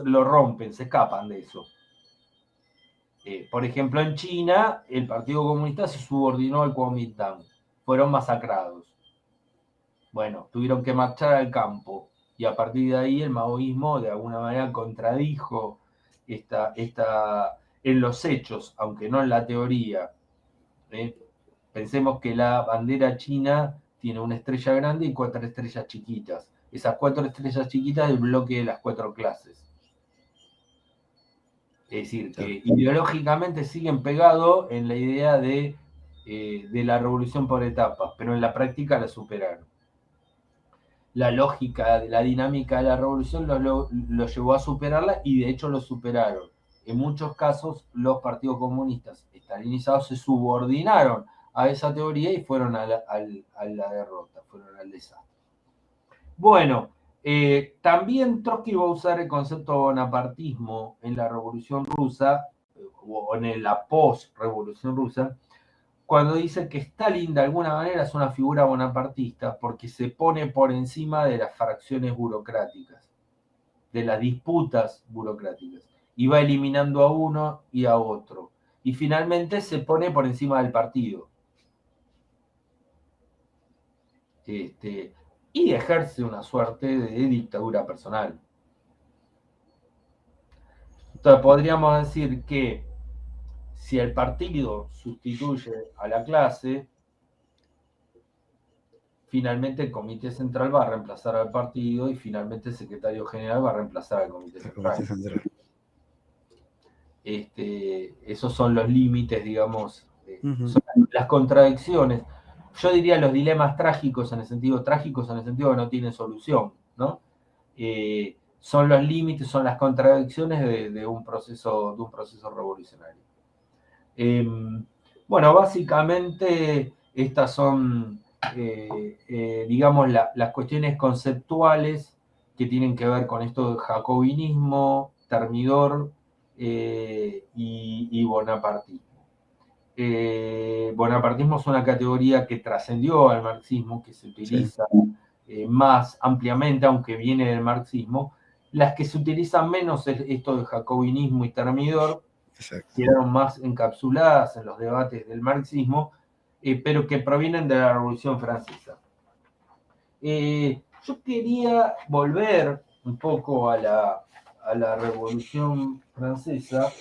lo rompen, se escapan de eso. Por ejemplo, en China, el Partido Comunista se subordinó al Kuomintang. Fueron masacrados. Bueno, tuvieron que marchar al campo. Y a partir de ahí el maoísmo de alguna manera contradijo en los hechos, aunque no en la teoría. Pensemos que la bandera china tiene una estrella grande y 4 estrellas chiquitas. Esas 4 estrellas chiquitas del bloque de las 4 clases. Es decir, que ideológicamente siguen pegados en la idea de la revolución por etapas, pero en la práctica la superaron. La lógica de la dinámica de la revolución lo llevó a superarla y de hecho lo superaron. En muchos casos los partidos comunistas estalinizados se subordinaron a esa teoría y fueron a la derrota, fueron al desastre. Bueno, también Trotsky va a usar el concepto de bonapartismo en la Revolución Rusa, o en la post-Revolución Rusa, cuando dice que Stalin de alguna manera es una figura bonapartista porque se pone por encima de las fracciones burocráticas, de las disputas burocráticas, y va eliminando a uno y a otro. Y finalmente se pone por encima del partido. Y ejerce una suerte de dictadura personal. Entonces podríamos decir que si el partido sustituye a la clase, finalmente el Comité Central va a reemplazar al partido y finalmente el Secretario General va a reemplazar al Comité Central. Esos son los límites, digamos, son las contradicciones. Yo diría los dilemas trágicos en el sentido que no tienen solución, ¿no? Son los límites, son las contradicciones de un proceso revolucionario. Bueno, básicamente estas son, digamos, las cuestiones conceptuales que tienen que ver con esto de jacobinismo, termidor y bonapartismo. Bonapartismo es una categoría que trascendió al marxismo, que se utiliza más ampliamente, aunque viene del marxismo. Las que se utilizan menos es esto de jacobinismo y termidor, quedaron más encapsuladas en los debates del marxismo, pero que provienen de la Revolución Francesa. Yo quería volver un poco a la Revolución Francesa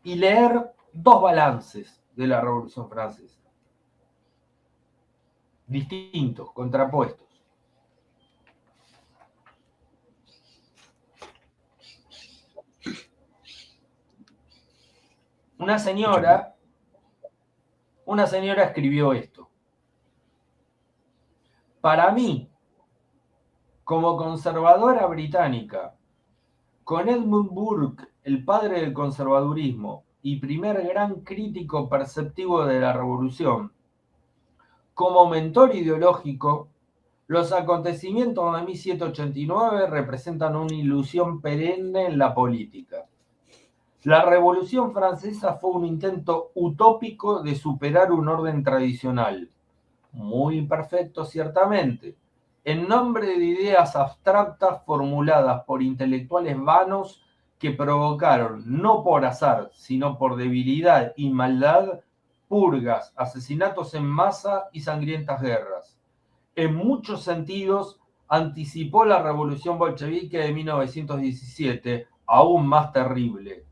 y leer 2 balances de la Revolución Francesa, distintos, contrapuestos. Una señora escribió esto. Para mí, como conservadora británica, con Edmund Burke, el padre del conservadurismo y primer gran crítico perceptivo de la revolución, como mentor ideológico, los acontecimientos de 1789 representan una ilusión perenne en la política. La Revolución Francesa fue un intento utópico de superar un orden tradicional, muy imperfecto ciertamente, en nombre de ideas abstractas formuladas por intelectuales vanos que provocaron, no por azar, sino por debilidad y maldad, purgas, asesinatos en masa y sangrientas guerras. En muchos sentidos, anticipó la revolución bolchevique de 1917, aún más terrible.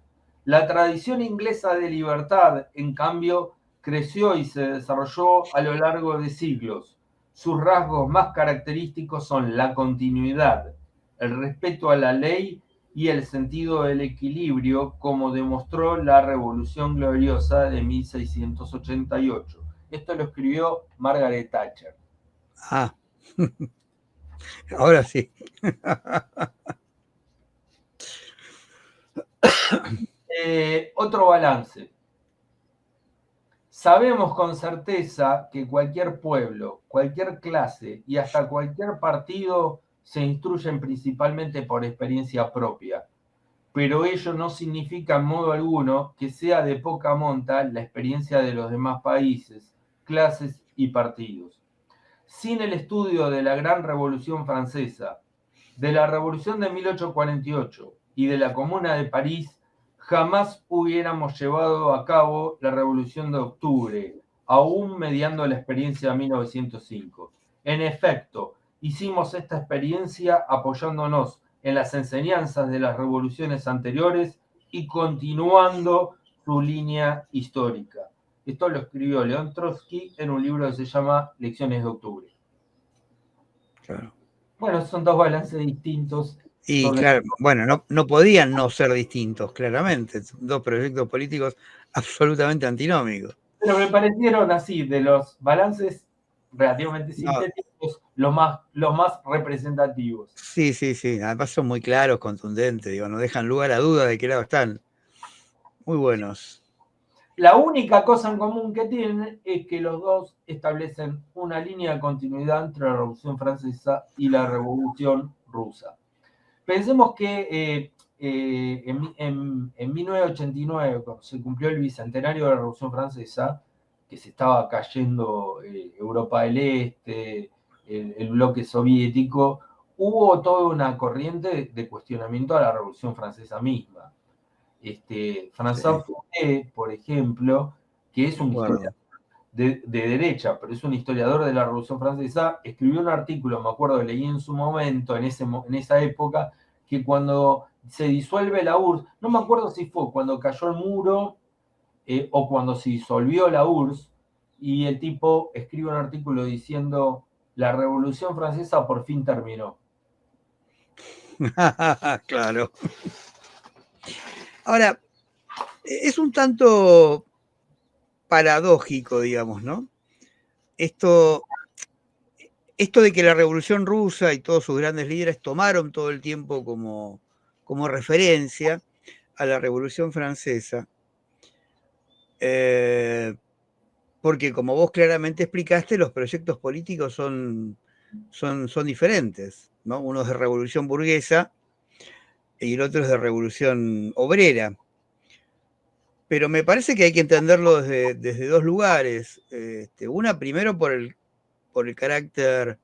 La tradición inglesa de libertad, en cambio, creció y se desarrolló a lo largo de siglos. Sus rasgos más característicos son la continuidad, el respeto a la ley y el sentido del equilibrio, como demostró la Revolución Gloriosa de 1688. Esto lo escribió Margaret Thatcher. Ah, ahora sí. Otro balance. Sabemos con certeza que cualquier pueblo, cualquier clase y hasta cualquier partido se instruyen principalmente por experiencia propia, pero ello no significa en modo alguno que sea de poca monta la experiencia de los demás países, clases y partidos. Sin el estudio de la Gran Revolución Francesa, de la Revolución de 1848 y de la Comuna de París, jamás hubiéramos llevado a cabo la Revolución de Octubre, aún mediando la experiencia de 1905. En efecto, hicimos esta experiencia apoyándonos en las enseñanzas de las revoluciones anteriores y continuando su línea histórica. Esto lo escribió León Trotsky en un libro que se llama Lecciones de Octubre. Claro. Bueno, son dos balances distintos. Y claro, bueno, no podían no ser distintos, claramente. Dos proyectos políticos absolutamente antinómicos. Pero me parecieron así, de los balances relativamente sintéticos, los más representativos. Sí, sí, sí. Además son muy claros, contundentes, digo, no dejan lugar a duda de qué lado están. Muy buenos. La única cosa en común que tienen es que los dos establecen una línea de continuidad entre la Revolución Francesa y la Revolución Rusa. Pensemos que en 1989, cuando se cumplió el bicentenario de la Revolución Francesa, que se estaba cayendo Europa del Este, el bloque soviético, hubo toda una corriente de cuestionamiento a la Revolución Francesa misma. François Furet, por ejemplo, que es un historiador de derecha, pero es un historiador de la Revolución Francesa, escribió un artículo, me acuerdo que leí en su momento, en esa época, que cuando se disuelve la URSS, no me acuerdo si fue cuando cayó el muro o cuando se disolvió la URSS, y el tipo escribe un artículo diciendo, la Revolución Francesa por fin terminó. Claro. Ahora, es un tanto paradójico, digamos, ¿no? Esto de que la Revolución Rusa y todos sus grandes líderes tomaron todo el tiempo como referencia a la Revolución Francesa, porque como vos claramente explicaste, los proyectos políticos son diferentes, ¿no? Uno es de revolución burguesa y el otro es de revolución obrera. Pero me parece que hay que entenderlo desde dos lugares. Una, primero, por el carácter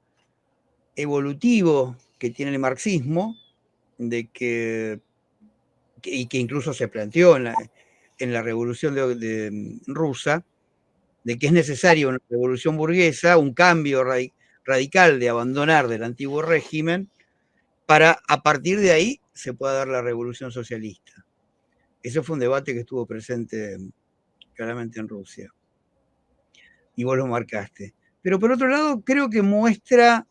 evolutivo que tiene el marxismo, y que incluso se planteó en la revolución rusa, de que es necesaria una revolución burguesa, un cambio radical de abandonar del antiguo régimen, para a partir de ahí se pueda dar la revolución socialista. Eso fue un debate que estuvo presente claramente en Rusia. Y vos lo marcaste. Pero por otro lado, creo que muestra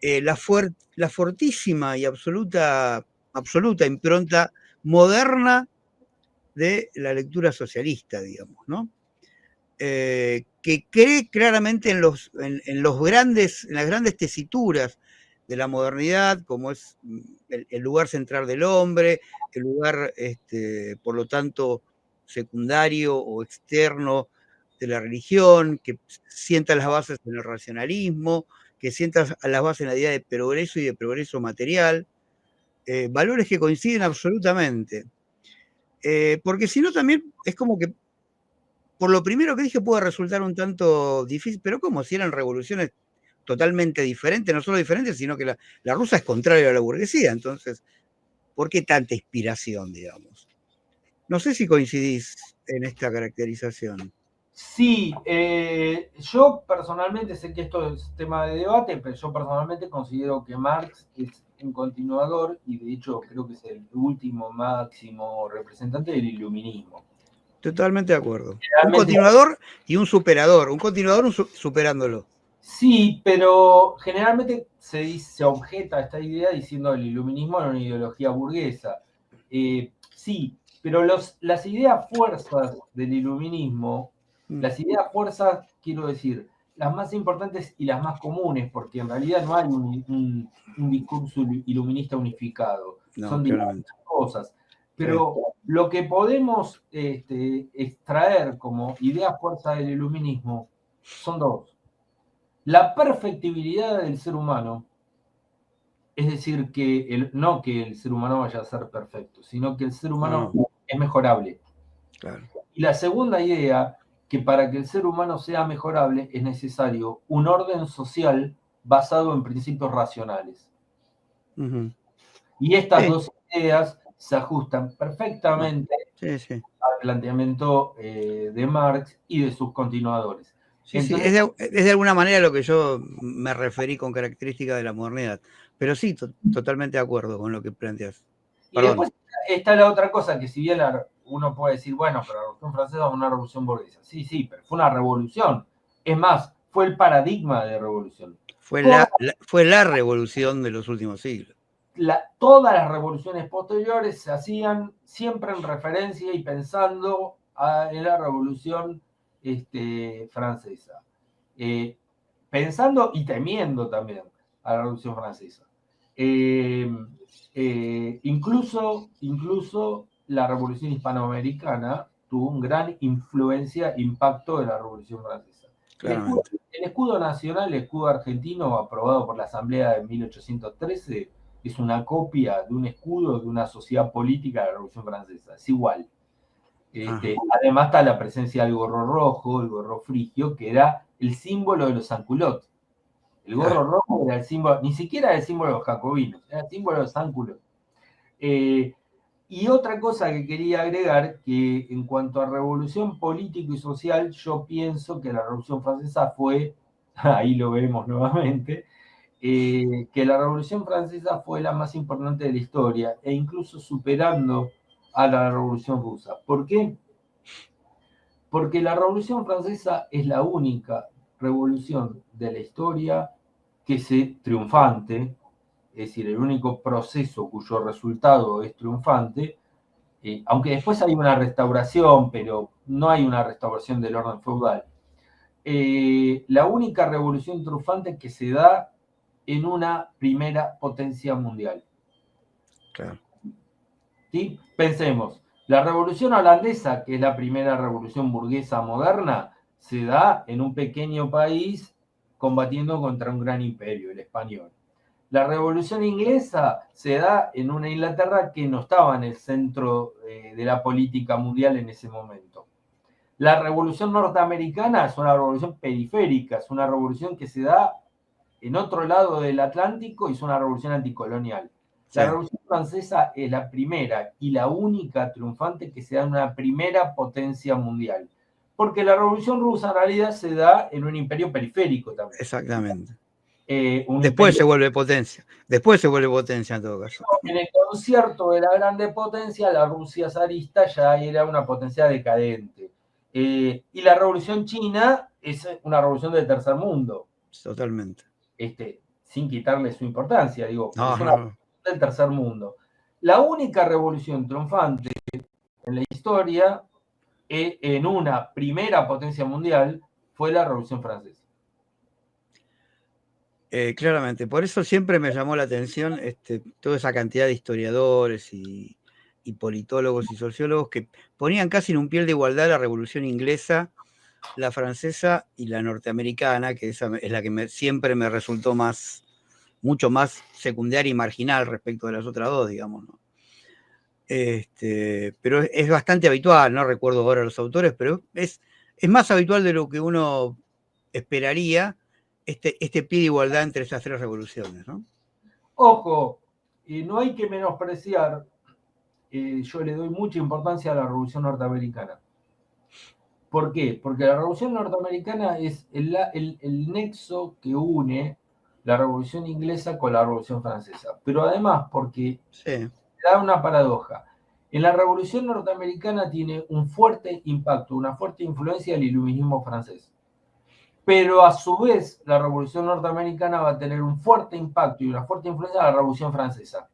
la fortísima y absoluta impronta moderna de la lectura socialista, digamos, ¿no? Que cree claramente en las grandes tesituras de la modernidad, como es el lugar central del hombre, el lugar, por lo tanto, secundario o externo de la religión, que sienta las bases en el racionalismo, que sienta las bases en la idea de progreso y de progreso material, valores que coinciden absolutamente. Porque si no también es como que, por lo primero que dije, puede resultar un tanto difícil, pero como si eran revoluciones totalmente diferentes, no solo diferentes, sino que la rusa es contraria a la burguesía, entonces, ¿por qué tanta inspiración, digamos? No sé si coincidís en esta caracterización. Sí, yo personalmente sé que esto es tema de debate, pero yo personalmente considero que Marx es un continuador y de hecho creo que es el último máximo representante del iluminismo. Totalmente de acuerdo. Un Realmente, continuador y un superador. Un continuador superándolo. sí, pero generalmente se objeta esta idea diciendo que el iluminismo era una ideología burguesa. Sí, pero las ideas fuerzas del iluminismo, las ideas fuerzas, quiero decir, las más importantes y las más comunes, porque en realidad no hay un discurso iluminista unificado, No, son diversas claramente. cosas. Sí. Pero lo que podemos extraer como ideas fuerzas del iluminismo son dos. La perfectibilidad del ser humano, es decir, no que el ser humano vaya a ser perfecto, sino que el ser humano es mejorable. Claro. Y la segunda idea, que para que el ser humano sea mejorable es necesario un orden social basado en principios racionales. Uh-huh. Y estas Sí. dos ideas se ajustan perfectamente Sí. al planteamiento de Marx y de sus continuadores. Sí, Entonces, es de alguna manera lo que yo me referí con características de la modernidad. Pero sí, totalmente de acuerdo con lo que planteas. y Perdón. después está la otra cosa, que si bien uno puede decir, bueno, pero la Revolución Francesa fue una revolución burguesa. Sí, pero fue una revolución. Es más, fue el paradigma de revolución. Fue Toda, fue la revolución de los últimos siglos. todas las revoluciones posteriores se hacían siempre en referencia y pensando en la Revolución Francesa. Pensando y temiendo también a la Revolución Francesa. Incluso la Revolución Hispanoamericana tuvo un gran impacto de la Revolución Francesa. Claramente. El escudo nacional, el escudo argentino, aprobado por la Asamblea de 1813, es una copia de un escudo de una sociedad política de la Revolución Francesa. Es igual. Además está la presencia del gorro rojo, el gorro frigio, que era el símbolo de los sans-culottes. El gorro rojo era el símbolo, ni siquiera era el símbolo de los jacobinos, era el símbolo de los sans-culottes. Y otra cosa que quería agregar, que en cuanto a revolución político y social, yo pienso que la Revolución Francesa fue, ahí lo vemos nuevamente, que la Revolución Francesa fue la más importante de la historia, e incluso superando a la Revolución Rusa. ¿Por qué? Porque la Revolución Francesa es la única revolución de la historia que se triunfante, es decir, el único proceso cuyo resultado es triunfante, aunque después hay una restauración, pero no hay una restauración del orden feudal. La única revolución triunfante que se da en una primera potencia mundial. Claro. ¿Sí? Pensemos, la revolución holandesa, que es la primera revolución burguesa moderna, se da en un pequeño país combatiendo contra un gran imperio, el español. La revolución inglesa se da en una Inglaterra que no estaba en el centro de la política mundial en ese momento. La revolución norteamericana es una revolución periférica, es una revolución que se da en otro lado del Atlántico y es una revolución anticolonial. La Revolución Francesa es la primera y la única triunfante que se da en una primera potencia mundial. Porque la Revolución Rusa en realidad se da en un imperio periférico también. Exactamente. Un Después imperio... se vuelve potencia. Después se vuelve potencia en todo caso. En el concierto de la grande potencia, la Rusia zarista ya era una potencia decadente. Y la Revolución China es una revolución del tercer mundo. Totalmente. Sin quitarle su importancia, digo, No, es una revolución del tercer mundo. La única revolución triunfante en la historia, en una primera potencia mundial, fue la Revolución Francesa. Claramente, por eso siempre me llamó la atención toda esa cantidad de historiadores y politólogos y sociólogos que ponían casi en un piel de igualdad la Revolución Inglesa, la francesa y la norteamericana, que esa es la que siempre me resultó mucho más secundaria y marginal respecto de las otras dos, digamos, ¿no? Pero es bastante habitual, no recuerdo ahora los autores, pero es más habitual de lo que uno esperaría este pie de igualdad entre esas tres revoluciones, ¿no? Ojo, no hay que menospreciar, yo le doy mucha importancia a la Revolución Norteamericana. ¿Por qué? Porque la Revolución Norteamericana es el nexo que une la Revolución Inglesa con la Revolución Francesa. Pero además porque Sí. da una paradoja. En la Revolución Norteamericana tiene un fuerte impacto, una fuerte influencia del iluminismo francés. Pero a su vez, la Revolución Norteamericana va a tener un fuerte impacto y una fuerte influencia de la Revolución Francesa.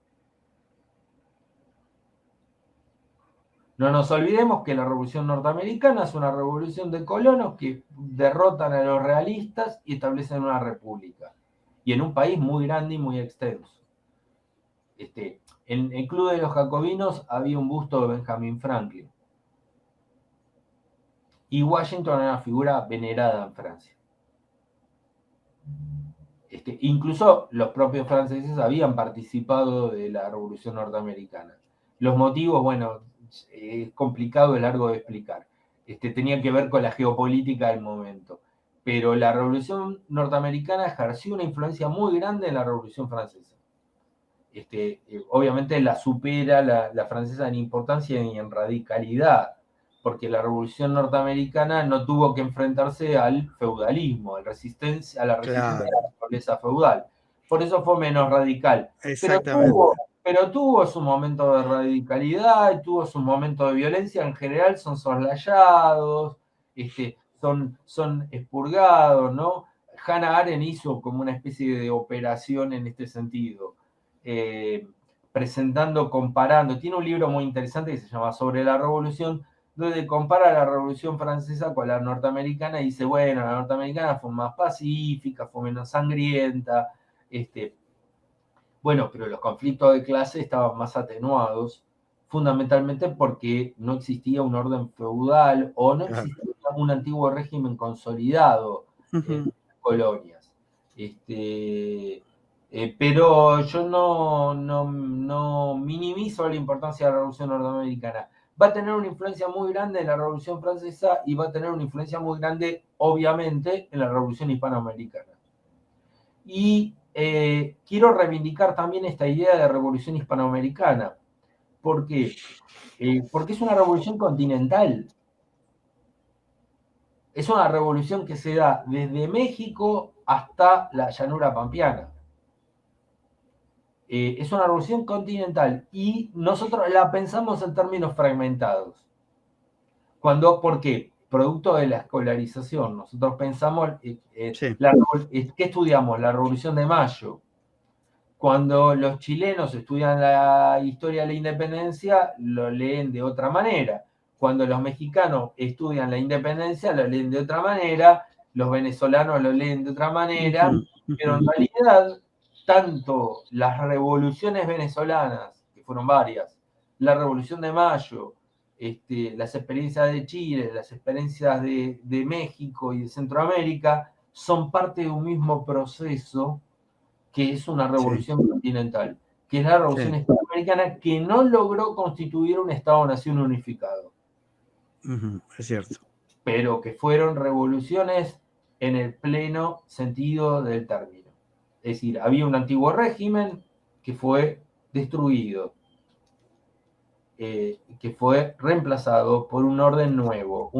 No nos olvidemos que la Revolución Norteamericana es una revolución de colonos que derrotan a los realistas y establecen una república. Y en un país muy grande y muy extenso. En el Club de los Jacobinos había un busto de Benjamin Franklin. Y Washington era una figura venerada en Francia. Incluso los propios franceses habían participado de la Revolución Norteamericana. Los motivos, bueno, es complicado, es largo de explicar. Tenía que ver con la geopolítica del momento. Pero la Revolución Norteamericana ejerció una influencia muy grande en la Revolución Francesa. Obviamente la supera la francesa en importancia y en radicalidad, porque la Revolución Norteamericana no tuvo que enfrentarse al feudalismo, a la resistencia Claro. de la nobleza feudal. Por eso fue menos radical. Exactamente. Pero tuvo su momento de radicalidad, tuvo su momento de violencia. En general son soslayados, son expurgados, ¿no? Hannah Arendt hizo como una especie de operación en este sentido. Presentando, comparando. Tiene un libro muy interesante que se llama Sobre la Revolución, donde compara la Revolución Francesa con la norteamericana y dice, bueno, la norteamericana fue más pacífica, fue menos sangrienta, bueno, pero los conflictos de clase estaban más atenuados, fundamentalmente porque no existía un orden feudal o no existía un antiguo régimen consolidado en las colonias. Pero yo no minimizo la importancia de la Revolución Norteamericana. Va a tener una influencia muy grande en la Revolución Francesa y va a tener una influencia muy grande, obviamente, en la Revolución Hispanoamericana. Y quiero reivindicar también esta idea de revolución hispanoamericana. ¿Por qué? Porque es una revolución continental. Es una revolución que se da desde México hasta la llanura pampeana. Es una revolución continental y nosotros la pensamos en términos fragmentados. ¿Por qué? Producto de la escolarización. Nosotros pensamos, sí. ¿Qué estudiamos? La Revolución de Mayo. Cuando los chilenos estudian la historia de la independencia, lo leen de otra manera. Cuando los mexicanos estudian la independencia, lo leen de otra manera. Los venezolanos lo leen de otra manera. Pero en realidad, tanto las revoluciones venezolanas, que fueron varias, la Revolución de Mayo, las experiencias de Chile, las experiencias de México y de Centroamérica, son parte de un mismo proceso que es una revolución continental, que es la revolución hispanoamericana, que no logró constituir un Estado-nación unificado. Es cierto. Pero que fueron revoluciones en el pleno sentido del término. Es decir, había un antiguo régimen que fue destruido, que fue reemplazado por un orden nuevo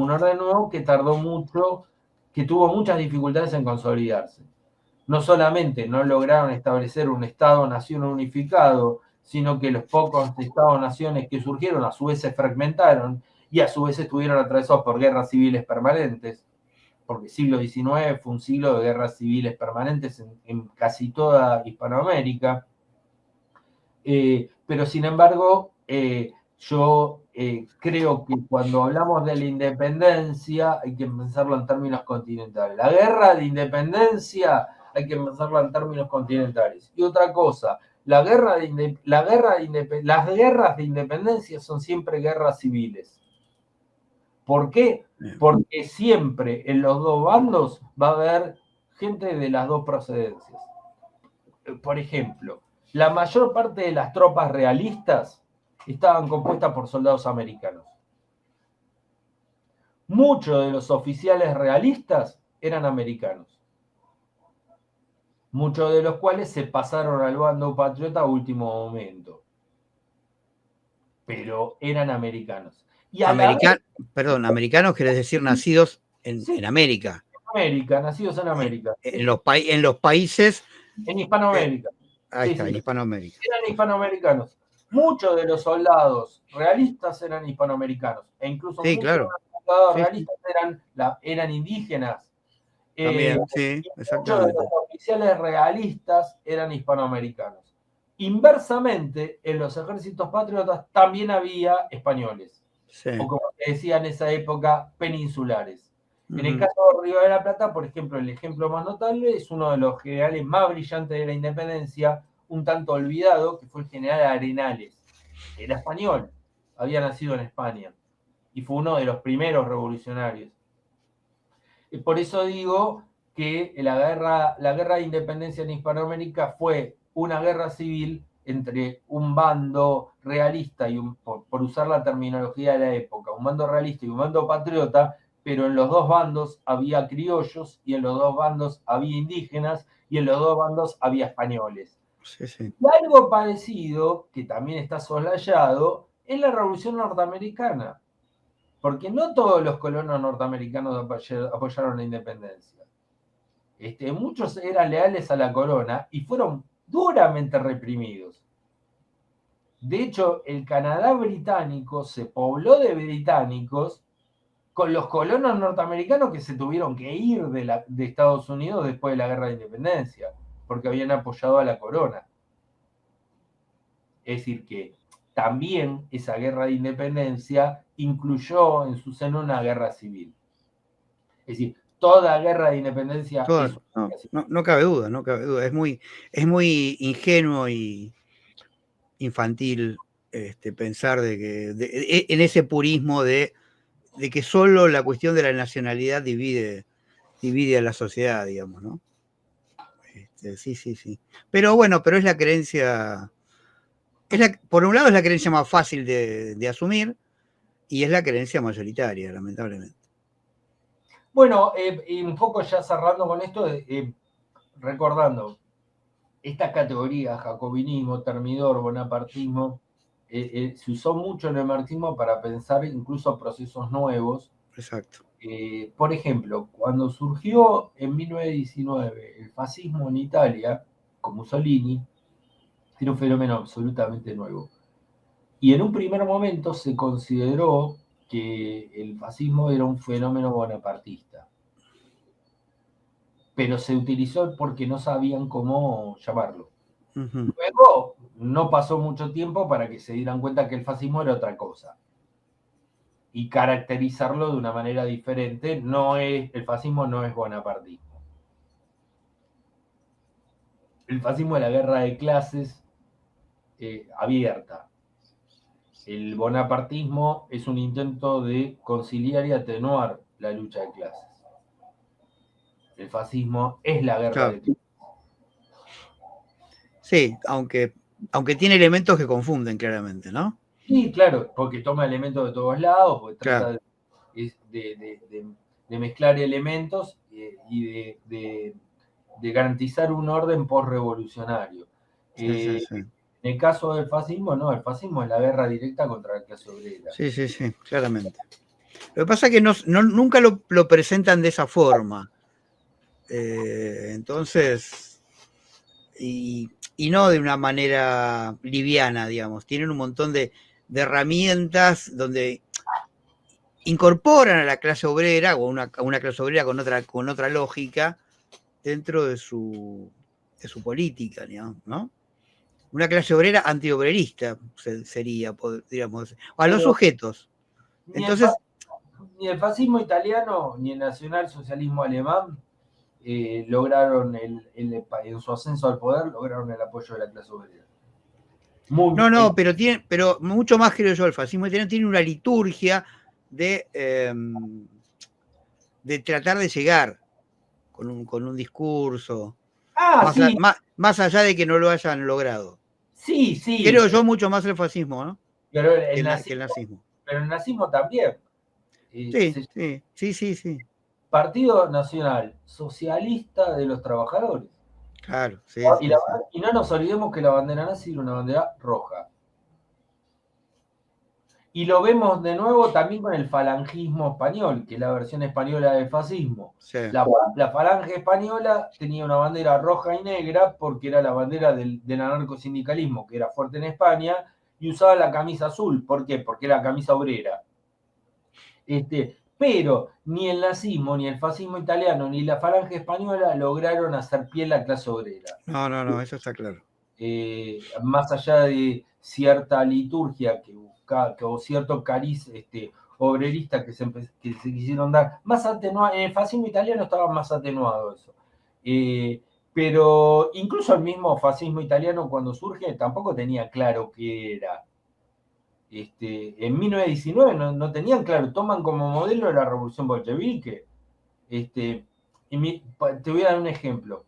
que tardó mucho, que tuvo muchas dificultades en consolidarse. No solamente no lograron establecer un Estado-nación unificado, sino que los pocos Estados-naciones que surgieron a su vez se fragmentaron y a su vez estuvieron atravesados por guerras civiles permanentes, porque el siglo XIX fue un siglo de guerras civiles permanentes en casi toda Hispanoamérica. Pero sin embargo, yo creo que cuando hablamos de la independencia hay que pensarlo en términos continentales. La guerra de independencia hay que pensarlo en términos continentales. Y otra cosa, las guerras de independencia son siempre guerras civiles. ¿Por qué? Porque siempre en los dos bandos va a haber gente de las dos procedencias. Por ejemplo, la mayor parte de las tropas realistas estaban compuestas por soldados americanos. Muchos de los oficiales realistas eran americanos, muchos de los cuales se pasaron al bando patriota a último momento, pero eran americanos. Y a la vez, Americanos quiere decir nacidos sí, en América. América, nacidos en América. En los países. En Hispanoamérica. Ahí Sí, está, sí, en Hispanoamérica. eran hispanoamericanos. Muchos de los soldados realistas eran hispanoamericanos. E incluso Sí, muchos de claro. los soldados Sí, sí. realistas eran indígenas. También, sí, Y muchos de exactamente. los oficiales realistas eran hispanoamericanos. Inversamente, en los ejércitos patriotas también había españoles, Sí. o como se decía en esa época, peninsulares. En el Ujú. caso de Río de la Plata, por ejemplo, el ejemplo más notable es uno de los generales más brillantes de la independencia, un tanto olvidado, que fue el general Arenales. Era español, había nacido en España y fue uno de los primeros revolucionarios. Por eso digo que la guerra de independencia en Hispanoamérica fue una guerra civil entre un bando realista y por usar la terminología de la época, un bando realista y un bando patriota, pero en los dos bandos había criollos y en los dos bandos había indígenas y en los dos bandos había españoles. Sí, sí. Y algo parecido, que también está soslayado, es la Revolución Norteamericana. Porque no todos los colonos norteamericanos apoyaron la independencia. Muchos eran leales a la corona y fueron duramente reprimidos. De hecho, el Canadá británico se pobló de británicos con los colonos norteamericanos que se tuvieron que ir de Estados Unidos después de la guerra de independencia, porque habían apoyado a la corona. Es decir, que también esa guerra de independencia incluyó en su seno una guerra civil. Es decir, toda guerra de independencia es una guerra civil. No cabe duda, no cabe duda. Es muy ingenuo y infantil pensar en ese purismo de que solo la cuestión de la nacionalidad divide a la sociedad, digamos, ¿no? Sí, sí, sí. Pero bueno, pero es la creencia, por un lado es la creencia más fácil de asumir y es la creencia mayoritaria, lamentablemente. Bueno, y un poco ya cerrando con esto, recordando, estas categorías, jacobinismo, termidor, bonapartismo, se usó mucho en el marxismo para pensar incluso procesos nuevos. Exacto. Por ejemplo, cuando surgió en 1919 el fascismo en Italia, con Mussolini, era un fenómeno absolutamente nuevo. Y en un primer momento se consideró que el fascismo era un fenómeno bonapartista, pero se utilizó porque no sabían cómo llamarlo. Uh-huh. Luego, no pasó mucho tiempo para que se dieran cuenta que el fascismo era otra cosa. Y caracterizarlo de una manera diferente, el fascismo no es bonapartismo. El fascismo es la guerra de clases abierta. El bonapartismo es un intento de conciliar y atenuar la lucha de clases. El fascismo es la guerra de clases. Sí, aunque tiene elementos que confunden claramente, ¿no? Sí, claro, porque toma elementos de todos lados, porque trata de mezclar elementos y de garantizar un orden post-revolucionario. Sí, sí, sí. En el caso del fascismo, no, el fascismo es la guerra directa contra la clase obrera. Sí, sí, sí, claramente. Lo que pasa es que nunca lo presentan de esa forma. Entonces, y no de una manera liviana, digamos. Tienen un montón de herramientas donde incorporan a la clase obrera o a una clase obrera con otra lógica dentro de su política, digamos, ¿no? Una clase obrera antiobrerista sería, podríamos decir. A los sujetos. Entonces, ni el fascismo italiano ni el nacionalsocialismo alemán lograron en su ascenso al poder, lograron el apoyo de la clase obrera. Pero mucho más creo yo, el fascismo italiano tiene una liturgia de tratar de llegar con un discurso, más allá de que no lo hayan logrado. Sí, sí. Creo yo mucho más el fascismo, ¿no? Pero que el nazismo. Pero el nazismo también. Sí. Partido Nacional Socialista de los Trabajadores. Claro, sí. Y no nos olvidemos que la bandera nazi era una bandera roja. Y lo vemos de nuevo también con el falangismo español, que es la versión española del fascismo. Sí. La falange española tenía una bandera roja y negra porque era la bandera del anarcosindicalismo, que era fuerte en España, y usaba la camisa azul. ¿Por qué? Porque era camisa obrera. Pero ni el nazismo, ni el fascismo italiano, ni la falange española lograron hacer pie en la clase obrera. No, eso está claro. Más allá de cierta liturgia o cierto cariz obrerista que se quisieron dar, más atenuado, en el fascismo italiano estaba más atenuado eso. Pero incluso el mismo fascismo italiano cuando surge tampoco tenía claro qué era. En 1919 no tenían claro, toman como modelo la revolución bolchevique. Te voy a dar un ejemplo.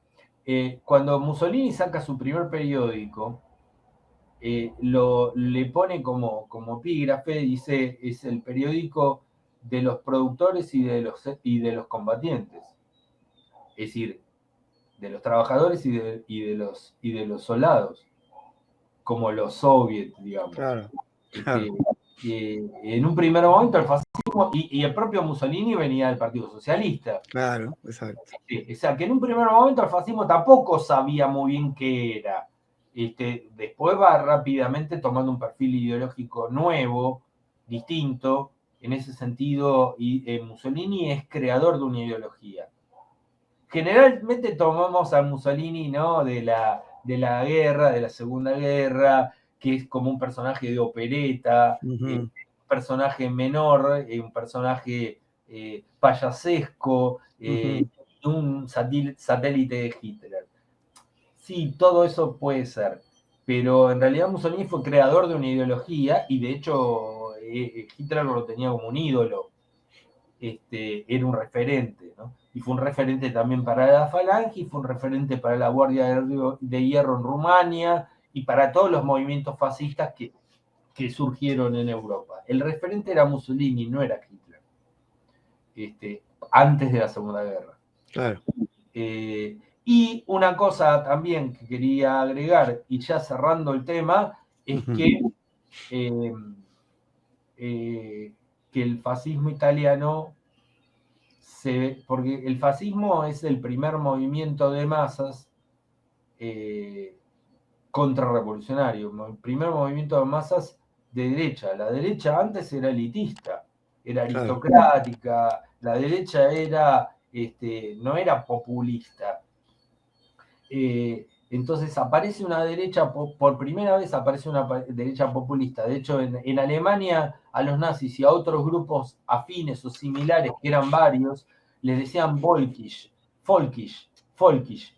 Cuando Mussolini saca su primer periódico, le pone como epígrafe, dice, es el periódico de los productores y de los combatientes. Es decir, de los trabajadores y de los soldados, como los soviets, digamos. Claro. En un primer momento el fascismo y el propio Mussolini venía del Partido Socialista. Claro, exacto. O sea, que en un primer momento el fascismo tampoco sabía muy bien qué era. Después va rápidamente tomando un perfil ideológico nuevo, distinto. En ese sentido, Mussolini es creador de una ideología. Generalmente tomamos a Mussolini, ¿no?, de la guerra, de la Segunda Guerra, que es como un personaje de opereta, un personaje menor, un personaje payasesco, un satélite de Hitler. Sí, todo eso puede ser, pero en realidad Mussolini fue creador de una ideología y de hecho Hitler lo tenía como un ídolo. Era un referente, ¿no? Y fue un referente también para la Falange, y fue un referente para la Guardia de Hierro en Rumania y para todos los movimientos fascistas que surgieron en Europa. El referente era Mussolini, no era Hitler. Antes de la Segunda Guerra. Claro. Y una cosa también que quería agregar, y ya cerrando el tema, es que el fascismo italiano, porque el fascismo es el primer movimiento de masas contrarrevolucionario, el primer movimiento de masas de derecha. La derecha antes era elitista, era aristocrática, la derecha no era populista. Entonces aparece una derecha, por primera vez aparece una derecha populista. De hecho, en Alemania a los nazis y a otros grupos afines o similares, que eran varios, les decían Volkisch,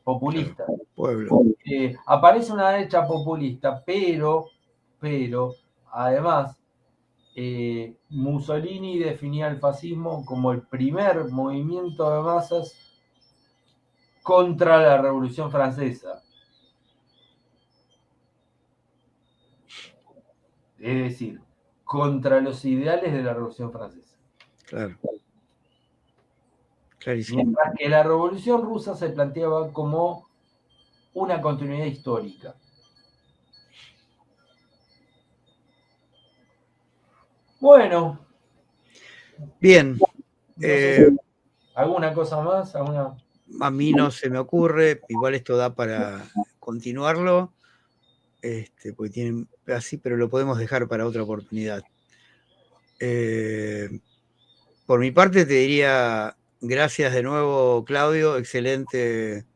populista. Aparece una derecha populista, pero además Mussolini definía el fascismo como el primer movimiento de masas contra la Revolución Francesa. Es decir, contra los ideales de la Revolución Francesa. Claro. Clarísimo. Mientras que la Revolución Rusa se planteaba como una continuidad histórica. Bueno. Bien. No sé, ¿alguna cosa más? A mí no se me ocurre. Igual esto da para continuarlo. Porque tienen así, pero lo podemos dejar para otra oportunidad. Por mi parte te diría gracias de nuevo, Claudio, excelente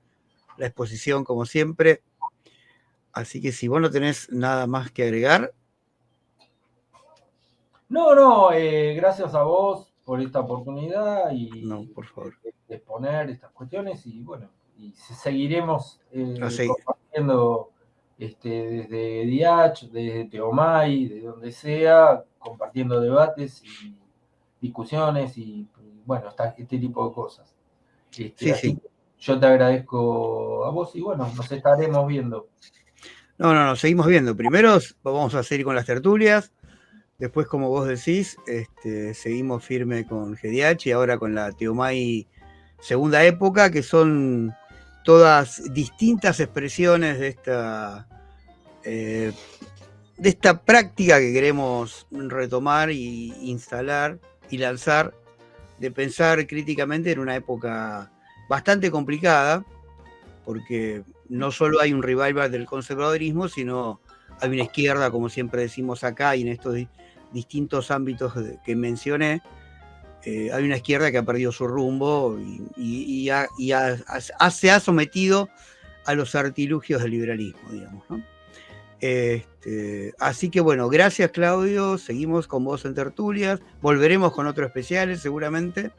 la exposición como siempre. Así que si vos no tenés nada más que agregar. No, gracias a vos por esta oportunidad y por favor. De exponer estas cuestiones y bueno, y seguiremos Así. compartiendo desde DIACH, desde Teomai, de donde sea, compartiendo debates y discusiones y bueno, este tipo de cosas. Así yo te agradezco a vos y bueno, nos estaremos viendo. No, seguimos viendo. Primero vamos a seguir con las tertulias. Después, como vos decís, seguimos firme con GDH y ahora con la Teomai segunda época, que son todas distintas expresiones de esta esta práctica que queremos retomar y instalar y lanzar, de pensar críticamente en una época bastante complicada, porque no solo hay un revival del conservadurismo, sino hay una izquierda, como siempre decimos acá, y en estos distintos ámbitos que mencioné, hay una izquierda que ha perdido su rumbo y se ha sometido a los artilugios del liberalismo, digamos, ¿no? Así que bueno, gracias Claudio, seguimos con vos en Tertulias, volveremos con otros especiales seguramente.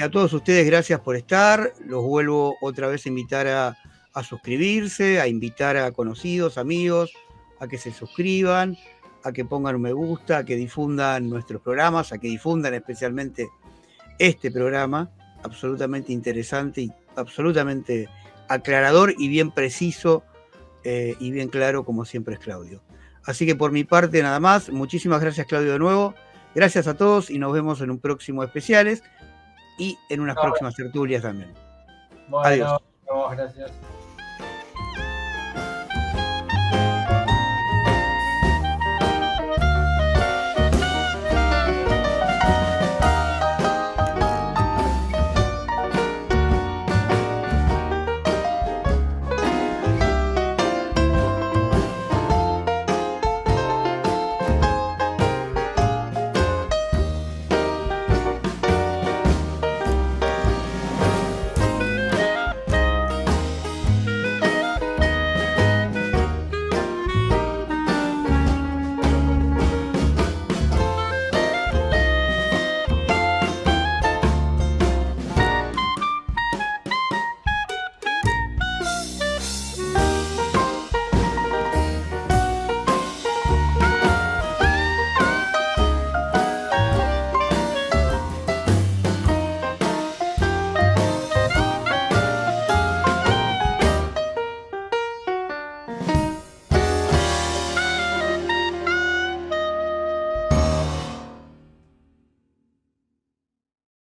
A todos ustedes gracias por estar, los vuelvo otra vez a invitar a suscribirse, a invitar a conocidos, amigos, a que se suscriban, a que pongan un me gusta, a que difundan nuestros programas, a que difundan especialmente este programa, absolutamente interesante y absolutamente aclarador y bien preciso y bien claro, como siempre es Claudio. Así que por mi parte nada más, muchísimas gracias Claudio de nuevo, gracias a todos y nos vemos en un próximo especiales y en unas próximas tertulias también. Bueno, Adiós. no, gracias.